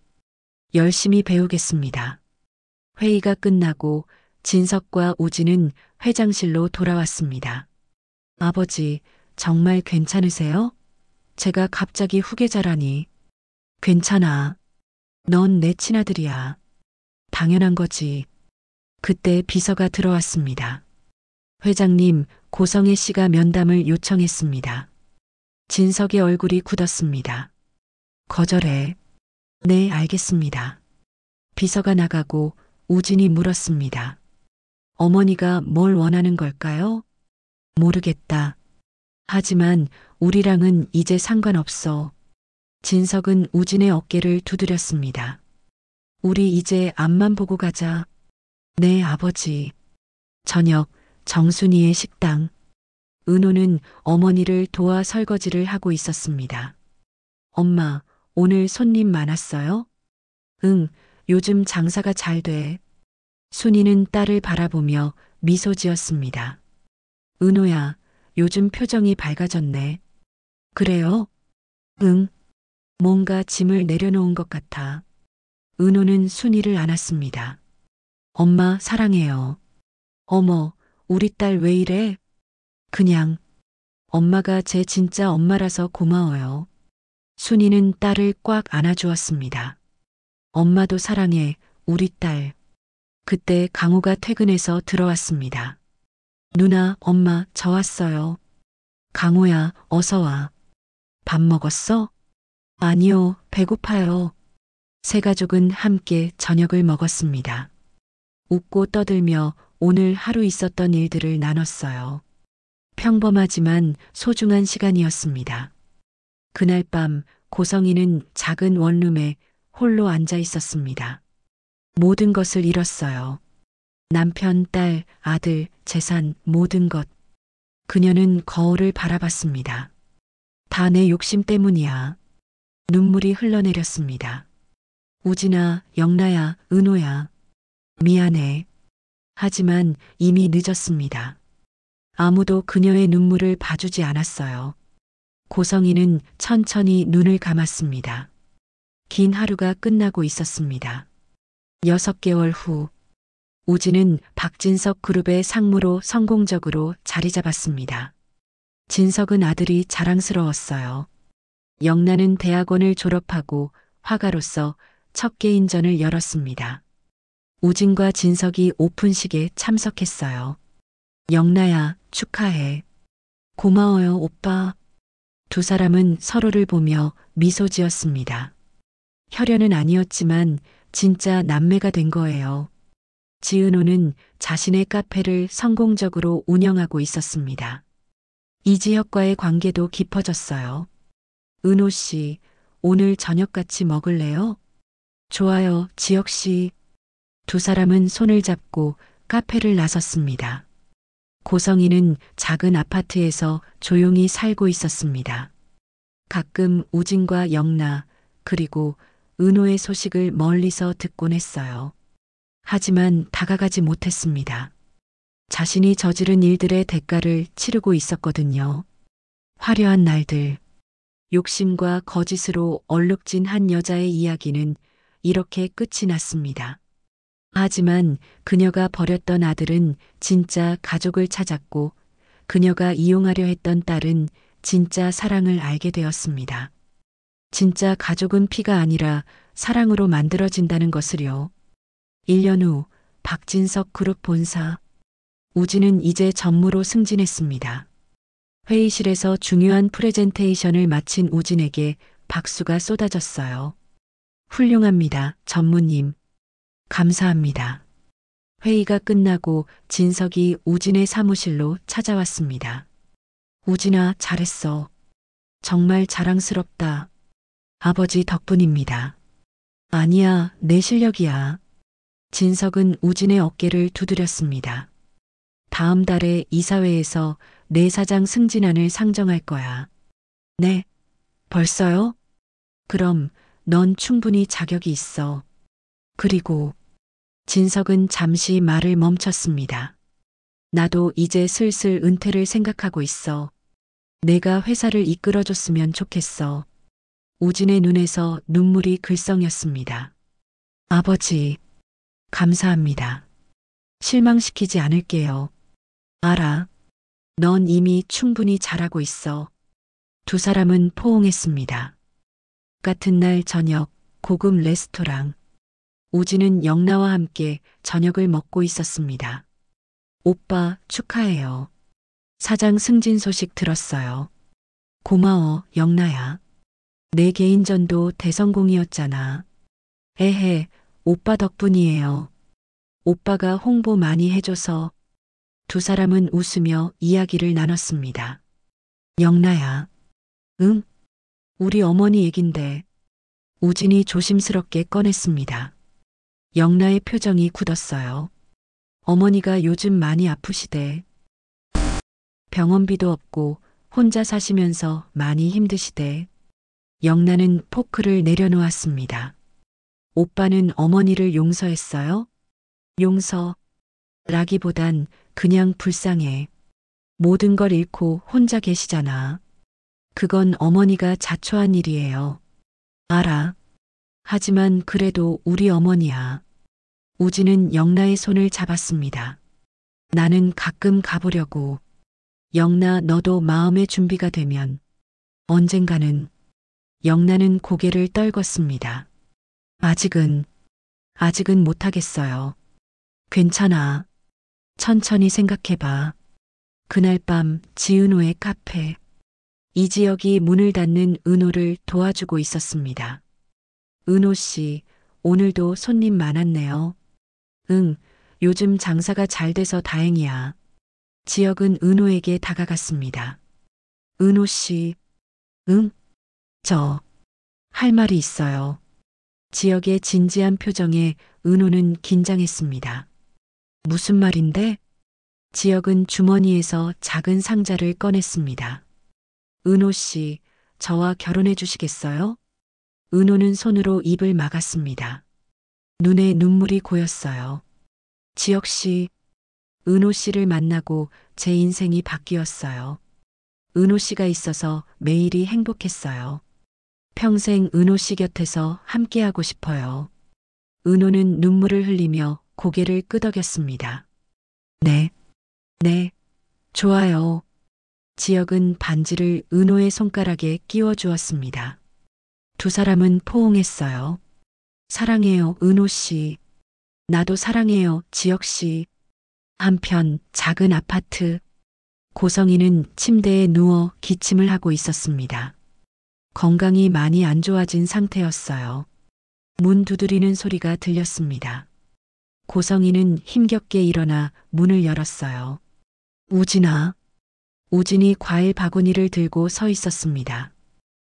열심히 배우겠습니다. 회의가 끝나고 진석과 우진은 회장실로 돌아왔습니다. 아버지, 정말 괜찮으세요? 제가 갑자기 후계자라니. 괜찮아. 넌 내 친아들이야. 당연한 거지. 그때 비서가 들어왔습니다. 회장님, 고성애 씨가 면담을 요청했습니다. 진석의 얼굴이 굳었습니다. 거절해. 네, 알겠습니다. 비서가 나가고 우진이 물었습니다. 어머니가 뭘 원하는 걸까요? 모르겠다. 하지만 우리랑은 이제 상관없어. 진석은 우진의 어깨를 두드렸습니다. 우리 이제 앞만 보고 가자. 네, 아버지. 저녁, 정순이의 식당. 은호는 어머니를 도와 설거지를 하고 있었습니다. 엄마, 오늘 손님 많았어요? 응, 요즘 장사가 잘 돼. 순이는 딸을 바라보며 미소 지었습니다. 은호야, 요즘 표정이 밝아졌네. 그래요? 응. 뭔가 짐을 내려놓은 것 같아. 은호는 순이를 안았습니다. 엄마, 사랑해요. 어머, 우리 딸 왜 이래? 그냥, 엄마가 제 진짜 엄마라서 고마워요. 순이는 딸을 꽉 안아주었습니다. 엄마도 사랑해, 우리 딸. 그때 강호가 퇴근해서 들어왔습니다. 누나, 엄마, 저 왔어요. 강호야, 어서 와. 밥 먹었어? 아니요, 배고파요. 세 가족은 함께 저녁을 먹었습니다. 웃고 떠들며 오늘 하루 있었던 일들을 나눴어요. 평범하지만 소중한 시간이었습니다. 그날 밤 고성이는 작은 원룸에 홀로 앉아 있었습니다. 모든 것을 잃었어요. 남편, 딸, 아들, 재산, 모든 것. 그녀는 거울을 바라봤습니다. 다 내 욕심 때문이야. 눈물이 흘러내렸습니다. 우진아, 영라야, 은호야. 미안해. 하지만 이미 늦었습니다. 아무도 그녀의 눈물을 봐주지 않았어요. 고성이는 천천히 눈을 감았습니다. 긴 하루가 끝나고 있었습니다. 6개월 후, 우진은 박진석 그룹의 상무로 성공적으로 자리 잡았습니다. 진석은 아들이 자랑스러웠어요. 영란은 대학원을 졸업하고 화가로서 첫 개인전을 열었습니다. 우진과 진석이 오픈식에 참석했어요. 영라야, 축하해. 고마워요, 오빠. 두 사람은 서로를 보며 미소 지었습니다. 혈연은 아니었지만 진짜 남매가 된 거예요. 지은호는 자신의 카페를 성공적으로 운영하고 있었습니다. 이지혁과의 관계도 깊어졌어요. 은호 씨, 오늘 저녁 같이 먹을래요? 좋아요, 지혁 씨. 두 사람은 손을 잡고 카페를 나섰습니다. 고성이는 작은 아파트에서 조용히 살고 있었습니다. 가끔 우진과 영나, 그리고 은호의 소식을 멀리서 듣곤 했어요. 하지만 다가가지 못했습니다. 자신이 저지른 일들의 대가를 치르고 있었거든요. 화려한 날들, 욕심과 거짓으로 얼룩진 한 여자의 이야기는 이렇게 끝이 났습니다. 하지만 그녀가 버렸던 아들은 진짜 가족을 찾았고 그녀가 이용하려 했던 딸은 진짜 사랑을 알게 되었습니다. 진짜 가족은 피가 아니라 사랑으로 만들어진다는 것을요. 1년 후 박진석 그룹 본사. 우진은 이제 전무로 승진했습니다. 회의실에서 중요한 프레젠테이션을 마친 우진에게 박수가 쏟아졌어요. 훌륭합니다, 전무님. 감사합니다. 회의가 끝나고 진석이 우진의 사무실로 찾아왔습니다. 우진아, 잘했어. 정말 자랑스럽다. 아버지 덕분입니다. 아니야, 내 실력이야. 진석은 우진의 어깨를 두드렸습니다. 다음 달에 이사회에서 내 사장 승진안을 상정할 거야. 네? 벌써요? 그럼 넌 충분히 자격이 있어. 그리고 진석은 잠시 말을 멈췄습니다. 나도 이제 슬슬 은퇴를 생각하고 있어. 내가 회사를 이끌어줬으면 좋겠어. 우진의 눈에서 눈물이 글썽였습니다. 아버지, 감사합니다. 실망시키지 않을게요. 알아. 넌 이미 충분히 잘하고 있어. 두 사람은 포옹했습니다. 같은 날 저녁, 고급 레스토랑. 우진은 영나와 함께 저녁을 먹고 있었습니다. 오빠, 축하해요. 사장 승진 소식 들었어요. 고마워, 영나야. 내 개인전도 대성공이었잖아. 에헤, 오빠 덕분이에요. 오빠가 홍보 많이 해줘서. 두 사람은 웃으며 이야기를 나눴습니다. 영나야. 응? 우리 어머니 얘긴데. 우진이 조심스럽게 꺼냈습니다. 영나의 표정이 굳었어요. 어머니가 요즘 많이 아프시대. 병원비도 없고 혼자 사시면서 많이 힘드시대. 영나는 포크를 내려놓았습니다. 오빠는 어머니를 용서했어요? 용서라기보단 그냥 불쌍해. 모든 걸 잃고 혼자 계시잖아. 그건 어머니가 자초한 일이에요. 알아. 하지만 그래도 우리 어머니야. 우진은 영나의 손을 잡았습니다. 나는 가끔 가보려고. 영나, 너도 마음의 준비가 되면. 언젠가는. 영나는 고개를 떨궜습니다. 아직은 못하겠어요. 괜찮아. 천천히 생각해봐. 그날 밤 지은호의 카페. 이지혁이 문을 닫는 은호를 도와주고 있었습니다. 은호 씨, 오늘도 손님 많았네요. 응, 요즘 장사가 잘 돼서 다행이야. 지혁은 은호에게 다가갔습니다. 은호 씨, 응? 할 말이 있어요. 지혁의 진지한 표정에 은호는 긴장했습니다. 무슨 말인데? 지혁은 주머니에서 작은 상자를 꺼냈습니다. 은호 씨, 저와 결혼해 주시겠어요? 은호는 손으로 입을 막았습니다. 눈에 눈물이 고였어요. 지혁 씨, 은호 씨를 만나고 제 인생이 바뀌었어요. 은호 씨가 있어서 매일이 행복했어요. 평생 은호 씨 곁에서 함께하고 싶어요. 은호는 눈물을 흘리며 고개를 끄덕였습니다. 네, 좋아요. 지혁은 반지를 은호의 손가락에 끼워 주었습니다. 두 사람은 포옹했어요. 사랑해요, 은호 씨. 나도 사랑해요, 지혁 씨. 한편 작은 아파트. 고성이는 침대에 누워 기침을 하고 있었습니다. 건강이 많이 안 좋아진 상태였어요. 문 두드리는 소리가 들렸습니다. 고성이는 힘겹게 일어나 문을 열었어요. 우진아. 우진이 과일 바구니를 들고 서 있었습니다.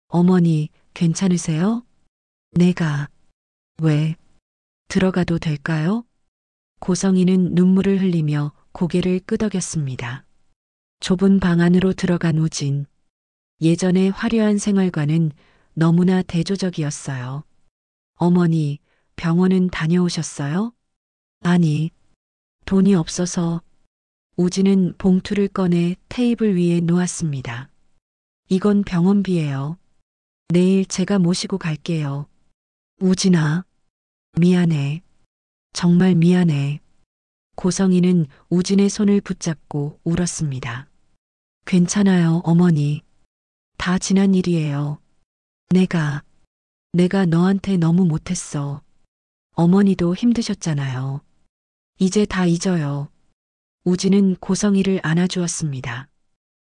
어머니, 괜찮으세요? 왜? 들어가도 될까요? 고성이는 눈물을 흘리며 고개를 끄덕였습니다. 좁은 방 안으로 들어간 우진. 예전의 화려한 생활과는 너무나 대조적이었어요. 어머니, 병원은 다녀오셨어요? 아니, 돈이 없어서. 우진은 봉투를 꺼내 테이블 위에 놓았습니다. 이건 병원비예요. 내일 제가 모시고 갈게요. 우진아, 미안해. 정말 미안해. 고성이는 우진의 손을 붙잡고 울었습니다. 괜찮아요, 어머니. 다 지난 일이에요. 내가 너한테 너무 못했어. 어머니도 힘드셨잖아요. 이제 다 잊어요. 우진은 고성이를 안아주었습니다.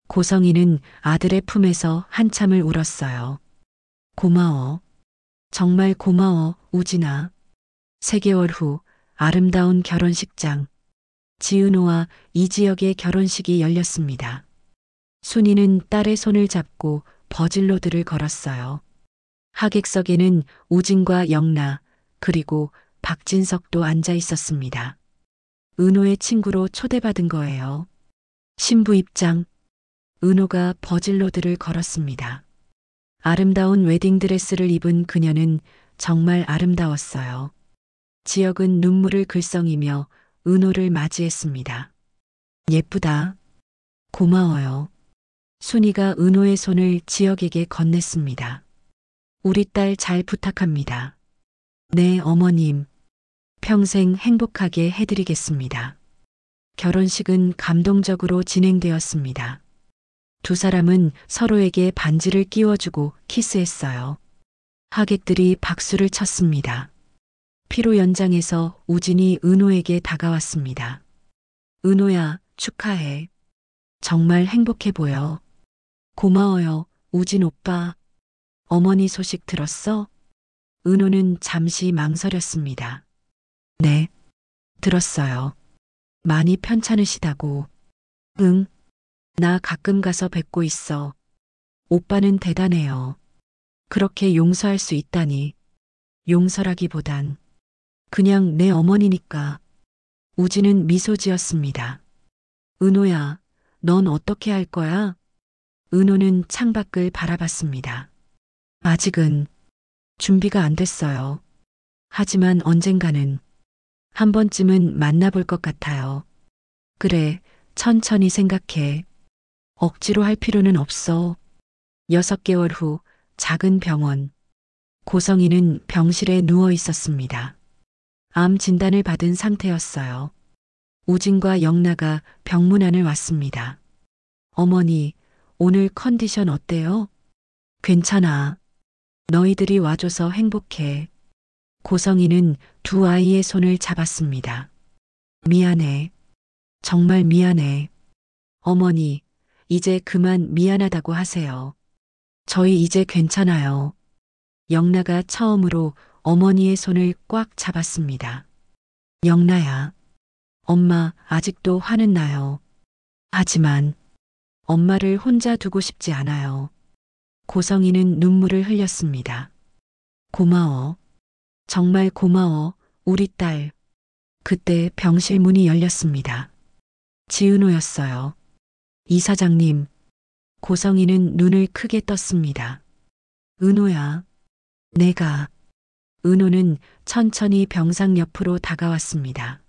고성이는 아들의 품에서 한참을 울었어요. 고마워. 정말 고마워, 우진아. 3개월 후 아름다운 결혼식장. 지은호와 이지혁의 결혼식이 열렸습니다. 순이는 딸의 손을 잡고 버질로드를 걸었어요. 하객석에는 우진과 영나, 그리고 박진석도 앉아 있었습니다. 은호의 친구로 초대받은 거예요. 신부 입장. 은호가 버질로드를 걸었습니다. 아름다운 웨딩드레스를 입은 그녀는 정말 아름다웠어요. 지혁은 눈물을 글썽이며 은호를 맞이했습니다. 예쁘다. 고마워요. 순이가 은호의 손을 지혁에게 건넸습니다. 우리 딸 잘 부탁합니다. 네, 어머님. 평생 행복하게 해드리겠습니다. 결혼식은 감동적으로 진행되었습니다. 두 사람은 서로에게 반지를 끼워주고 키스했어요. 하객들이 박수를 쳤습니다. 피로 연장에서 우진이 은호에게 다가왔습니다. 은호야, 축하해. 정말 행복해 보여. 고마워요, 우진 오빠. 어머니 소식 들었어? 은호는 잠시 망설였습니다. 네, 들었어요. 많이 편찮으시다고. 응, 나 가끔 가서 뵙고 있어. 오빠는 대단해요. 그렇게 용서할 수 있다니. 용서라기보단 그냥 내 어머니니까. 우진은 미소 지었습니다. 은호야, 넌 어떻게 할 거야? 은호는 창밖을 바라봤습니다. 아직은 준비가 안 됐어요. 하지만 언젠가는 한 번쯤은 만나볼 것 같아요. 그래, 천천히 생각해. 억지로 할 필요는 없어. 6개월 후 작은 병원. 고성이는 병실에 누워 있었습니다. 암 진단을 받은 상태였어요. 우진과 영나가 병문안을 왔습니다. 어머니, 오늘 컨디션 어때요? 괜찮아. 너희들이 와줘서 행복해. 고성이는 두 아이의 손을 잡았습니다. 미안해. 정말 미안해. 어머니, 이제 그만 미안하다고 하세요. 저희 이제 괜찮아요. 영나가 처음으로 어머니의 손을 꽉 잡았습니다. 영나야, 엄마 아직도 화는 나요. 하지만 엄마를 혼자 두고 싶지 않아요. 고성이는 눈물을 흘렸습니다. 고마워. 정말 고마워, 우리 딸. 그때 병실 문이 열렸습니다. 지은호였어요. 이사장님. 고성이는 눈을 크게 떴습니다. 은호야. 내가. 은호는 천천히 병상 옆으로 다가왔습니다.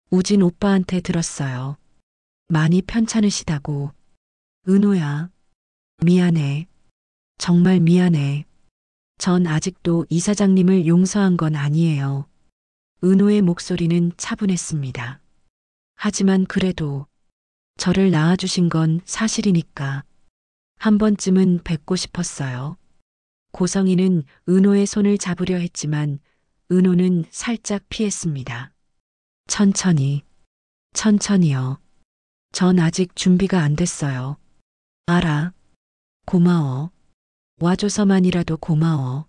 우진 오빠한테 들었어요. 많이 편찮으시다고. 은호야. 미안해. 정말 미안해. 전 아직도 이사장님을 용서한 건 아니에요. 은호의 목소리는 차분했습니다. 하지만 그래도 저를 낳아주신 건 사실이니까 한 번쯤은 뵙고 싶었어요. 고성이는 은호의 손을 잡으려 했지만 은호는 살짝 피했습니다. 천천히, 천천히요. 전 아직 준비가 안 됐어요. 알아. 고마워. 와줘서만이라도 고마워.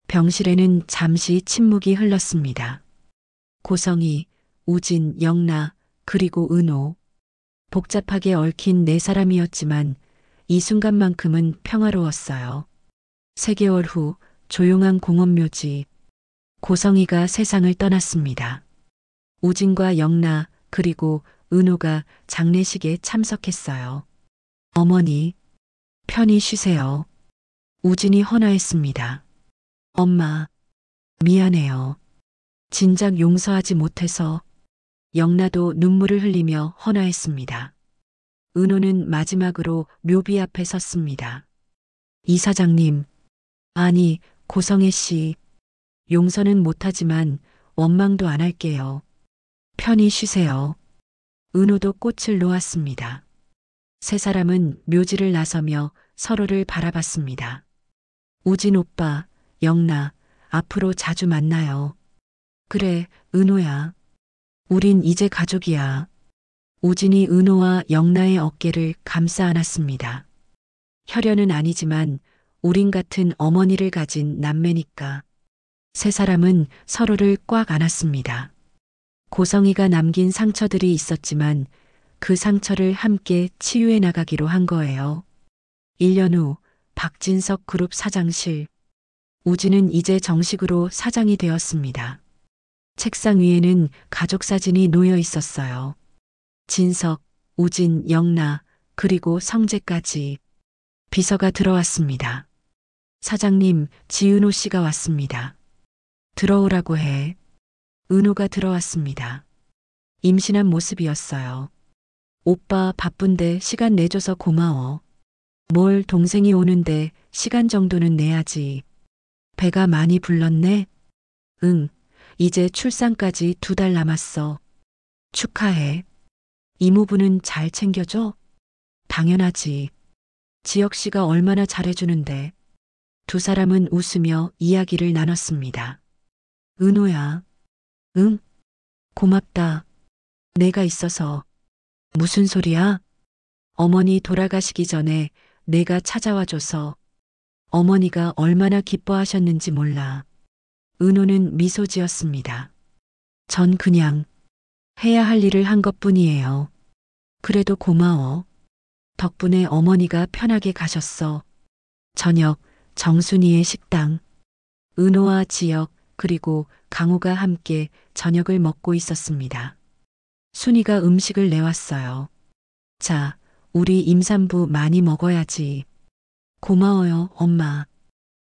병실에는 잠시 침묵이 흘렀습니다. 고성이, 우진, 영나, 그리고 은호. 복잡하게 얽힌 네 사람이었지만 이 순간만큼은 평화로웠어요. 3개월 후 조용한 공원묘지. 고성이가 세상을 떠났습니다. 우진과 영나 그리고 은호가 장례식에 참석했어요. 어머니, 편히 쉬세요. 우진이 헌화했습니다. 엄마, 미안해요. 진작 용서하지 못해서. 영나도 눈물을 흘리며 헌화했습니다. 은호는 마지막으로 묘비 앞에 섰습니다. 이사장님, 아니, 고성애 씨, 용서는 못하지만 원망도 안 할게요. 편히 쉬세요. 은호도 꽃을 놓았습니다. 세 사람은 묘지를 나서며 서로를 바라봤습니다. 우진 오빠, 영나, 앞으로 자주 만나요. 그래, 은호야. 우린 이제 가족이야. 우진이 은호와 영나의 어깨를 감싸 안았습니다. 혈연은 아니지만 우린 같은 어머니를 가진 남매니까. 세 사람은 서로를 꽉 안았습니다. 고성이가 남긴 상처들이 있었지만 그 상처를 함께 치유해 나가기로 한 거예요. 1년 후 박진석 그룹 사장실. 우진은 이제 정식으로 사장이 되었습니다. 책상 위에는 가족 사진이 놓여 있었어요. 진석, 우진, 영나, 그리고 성재까지. 비서가 들어왔습니다. 사장님, 지은호 씨가 왔습니다. 들어오라고 해. 은호가 들어왔습니다. 임신한 모습이었어요. 오빠 바쁜데 시간 내줘서 고마워. 뭘 동생이 오는데 시간 정도는 내야지. 배가 많이 불렀네? 응, 이제 출산까지 2달 남았어. 축하해. 이모부는 잘 챙겨줘? 당연하지. 지혁 씨가 얼마나 잘해주는데. 두 사람은 웃으며 이야기를 나눴습니다. 은호야. 응? 고맙다. 내가 있어서. 무슨 소리야? 어머니 돌아가시기 전에 내가 찾아와줘서 어머니가 얼마나 기뻐하셨는지 몰라. 은호는 미소 지었습니다. 전 그냥 해야 할 일을 한 것뿐이에요. 그래도 고마워. 덕분에 어머니가 편하게 가셨어. 저녁, 정순이의 식당. 은호와 지혁, 그리고 강호가 함께 저녁을 먹고 있었습니다. 순이가 음식을 내왔어요. 자, 우리 임산부 많이 먹어야지. 고마워요, 엄마.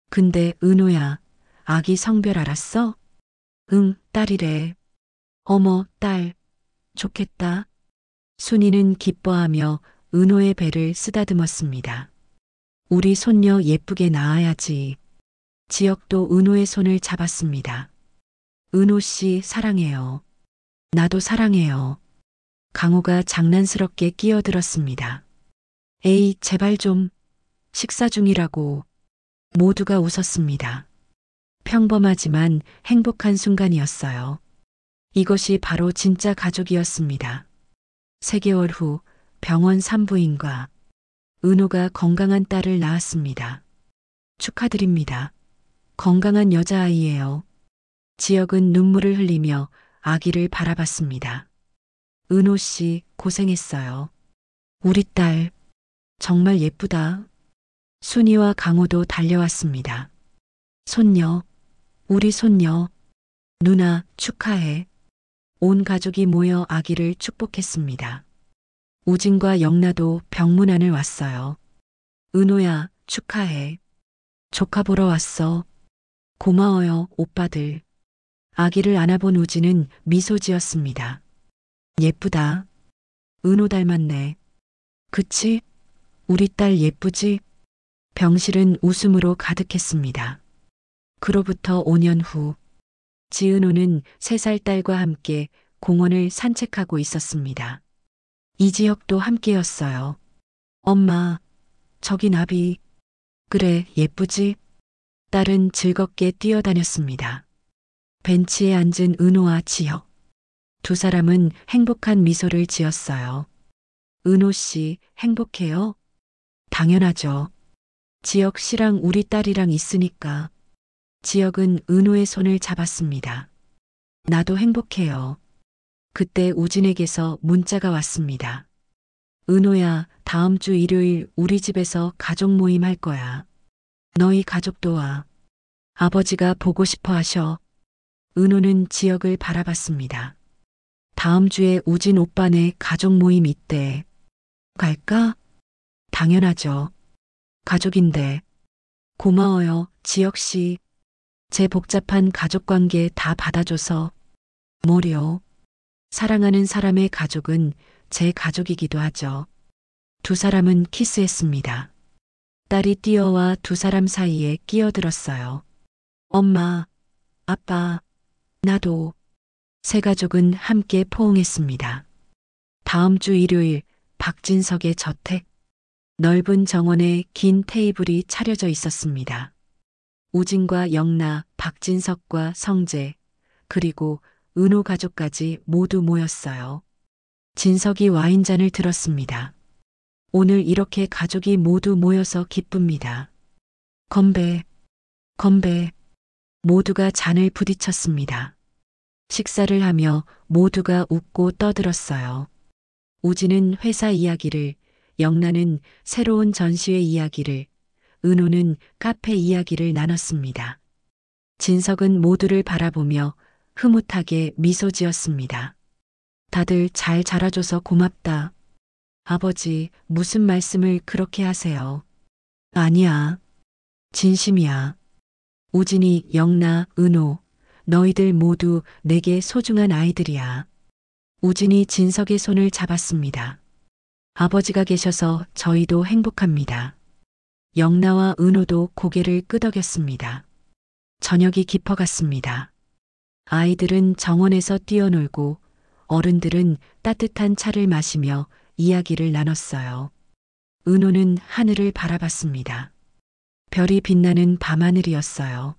근데 은호야, 아기 성별 알았어? 응, 딸이래. 어머, 딸. 좋겠다. 순이는 기뻐하며 은호의 배를 쓰다듬었습니다. 우리 손녀 예쁘게 낳아야지. 지역도 은호의 손을 잡았습니다. 은호 씨 사랑해요. 나도 사랑해요. 강호가 장난스럽게 끼어들었습니다. 에이, 제발 좀. 식사 중이라고. 모두가 웃었습니다. 평범하지만 행복한 순간이었어요. 이것이 바로 진짜 가족이었습니다. 3개월 후 병원 산부인과 은호가 건강한 딸을 낳았습니다. 축하드립니다. 건강한 여자아이예요. 지역은 눈물을 흘리며 아기를 바라봤습니다. 은호 씨 고생했어요. 우리 딸 정말 예쁘다. 순이와 강호도 달려왔습니다. 손녀, 우리 손녀, 누나 축하해. 온 가족이 모여 아기를 축복했습니다. 우진과 영나도 병문안을 왔어요. 은호야, 축하해. 조카 보러 왔어. 고마워요, 오빠들. 아기를 안아본 우진은 미소 지었습니다. 예쁘다. 은호 닮았네. 그치? 우리 딸 예쁘지? 병실은 웃음으로 가득했습니다. 그로부터 5년 후, 지은호는 3살 딸과 함께 공원을 산책하고 있었습니다. 이지혁도 함께였어요. 엄마, 저기 나비. 그래, 예쁘지? 딸은 즐겁게 뛰어다녔습니다. 벤치에 앉은 은호와 지혁. 두 사람은 행복한 미소를 지었어요. 은호 씨, 행복해요? 당연하죠. 지혁 씨랑 우리 딸이랑 있으니까. 지혁은 은호의 손을 잡았습니다. 나도 행복해요. 그때 우진에게서 문자가 왔습니다. 은호야, 다음 주 일요일 우리 집에서 가족 모임 할 거야. 너희 가족도 와. 아버지가 보고 싶어 하셔. 은호는 지역을 바라봤습니다. 다음 주에 우진 오빠네 가족 모임 있대. 갈까? 당연하죠. 가족인데. 고마워요, 지역 씨. 제 복잡한 가족 관계 다 받아줘서. 뭐려? 사랑하는 사람의 가족은 제 가족이기도 하죠. 두 사람은 키스했습니다. 딸이 뛰어와 두 사람 사이에 끼어들었어요. 엄마, 아빠, 나도. 세 가족은 함께 포옹했습니다. 다음 주 일요일 박진석의 저택. 넓은 정원에 긴 테이블이 차려져 있었습니다. 우진과 영나, 박진석과 성재, 그리고 은호 가족까지 모두 모였어요. 진석이 와인잔을 들었습니다. 오늘 이렇게 가족이 모두 모여서 기쁩니다. 건배, 건배. 모두가 잔을 부딪혔습니다. 식사를 하며 모두가 웃고 떠들었어요. 우진은 회사 이야기를, 영나는 새로운 전시회 이야기를, 은호는 카페 이야기를 나눴습니다. 진석은 모두를 바라보며 흐뭇하게 미소 지었습니다. 다들 잘 자라줘서 고맙다. 아버지, 무슨 말씀을 그렇게 하세요? 아니야. 진심이야. 우진이, 영나, 은호, 너희들 모두 내게 소중한 아이들이야. 우진이 진석의 손을 잡았습니다. 아버지가 계셔서 저희도 행복합니다. 영나와 은호도 고개를 끄덕였습니다. 저녁이 깊어갔습니다. 아이들은 정원에서 뛰어놀고 어른들은 따뜻한 차를 마시며 이야기를 나눴어요. 은호는 하늘을 바라봤습니다. 별이 빛나는 밤하늘이었어요.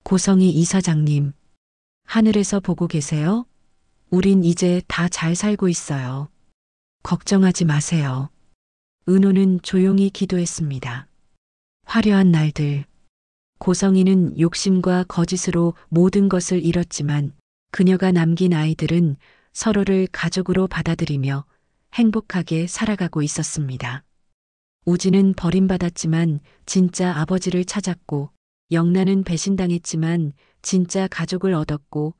고성희 이사장님, 하늘에서 보고 계세요? 우린 이제 다 잘 살고 있어요. 걱정하지 마세요. 은호는 조용히 기도했습니다. 화려한 날들. 고성희는 욕심과 거짓으로 모든 것을 잃었지만 그녀가 남긴 아이들은 서로를 가족으로 받아들이며 행복하게 살아가고 있었습니다. 우진은 버림받았지만 진짜 아버지를 찾았고, 영란은 배신당했지만 진짜 가족을 얻었고,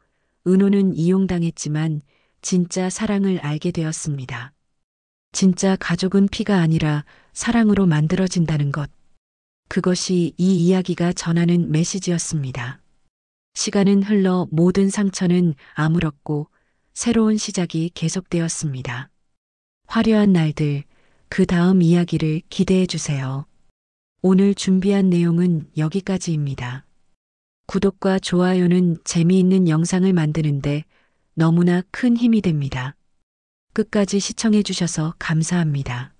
은호는 이용당했지만 진짜 사랑을 알게 되었습니다. 진짜 가족은 피가 아니라 사랑으로 만들어진다는 것. 그것이 이 이야기가 전하는 메시지였습니다. 시간은 흘러 모든 상처는 아물었고 새로운 시작이 계속되었습니다. 화려한 날들, 그 다음 이야기를 기대해 주세요. 오늘 준비한 내용은 여기까지입니다. 구독과 좋아요는 재미있는 영상을 만드는데 너무나 큰 힘이 됩니다. 끝까지 시청해 주셔서 감사합니다.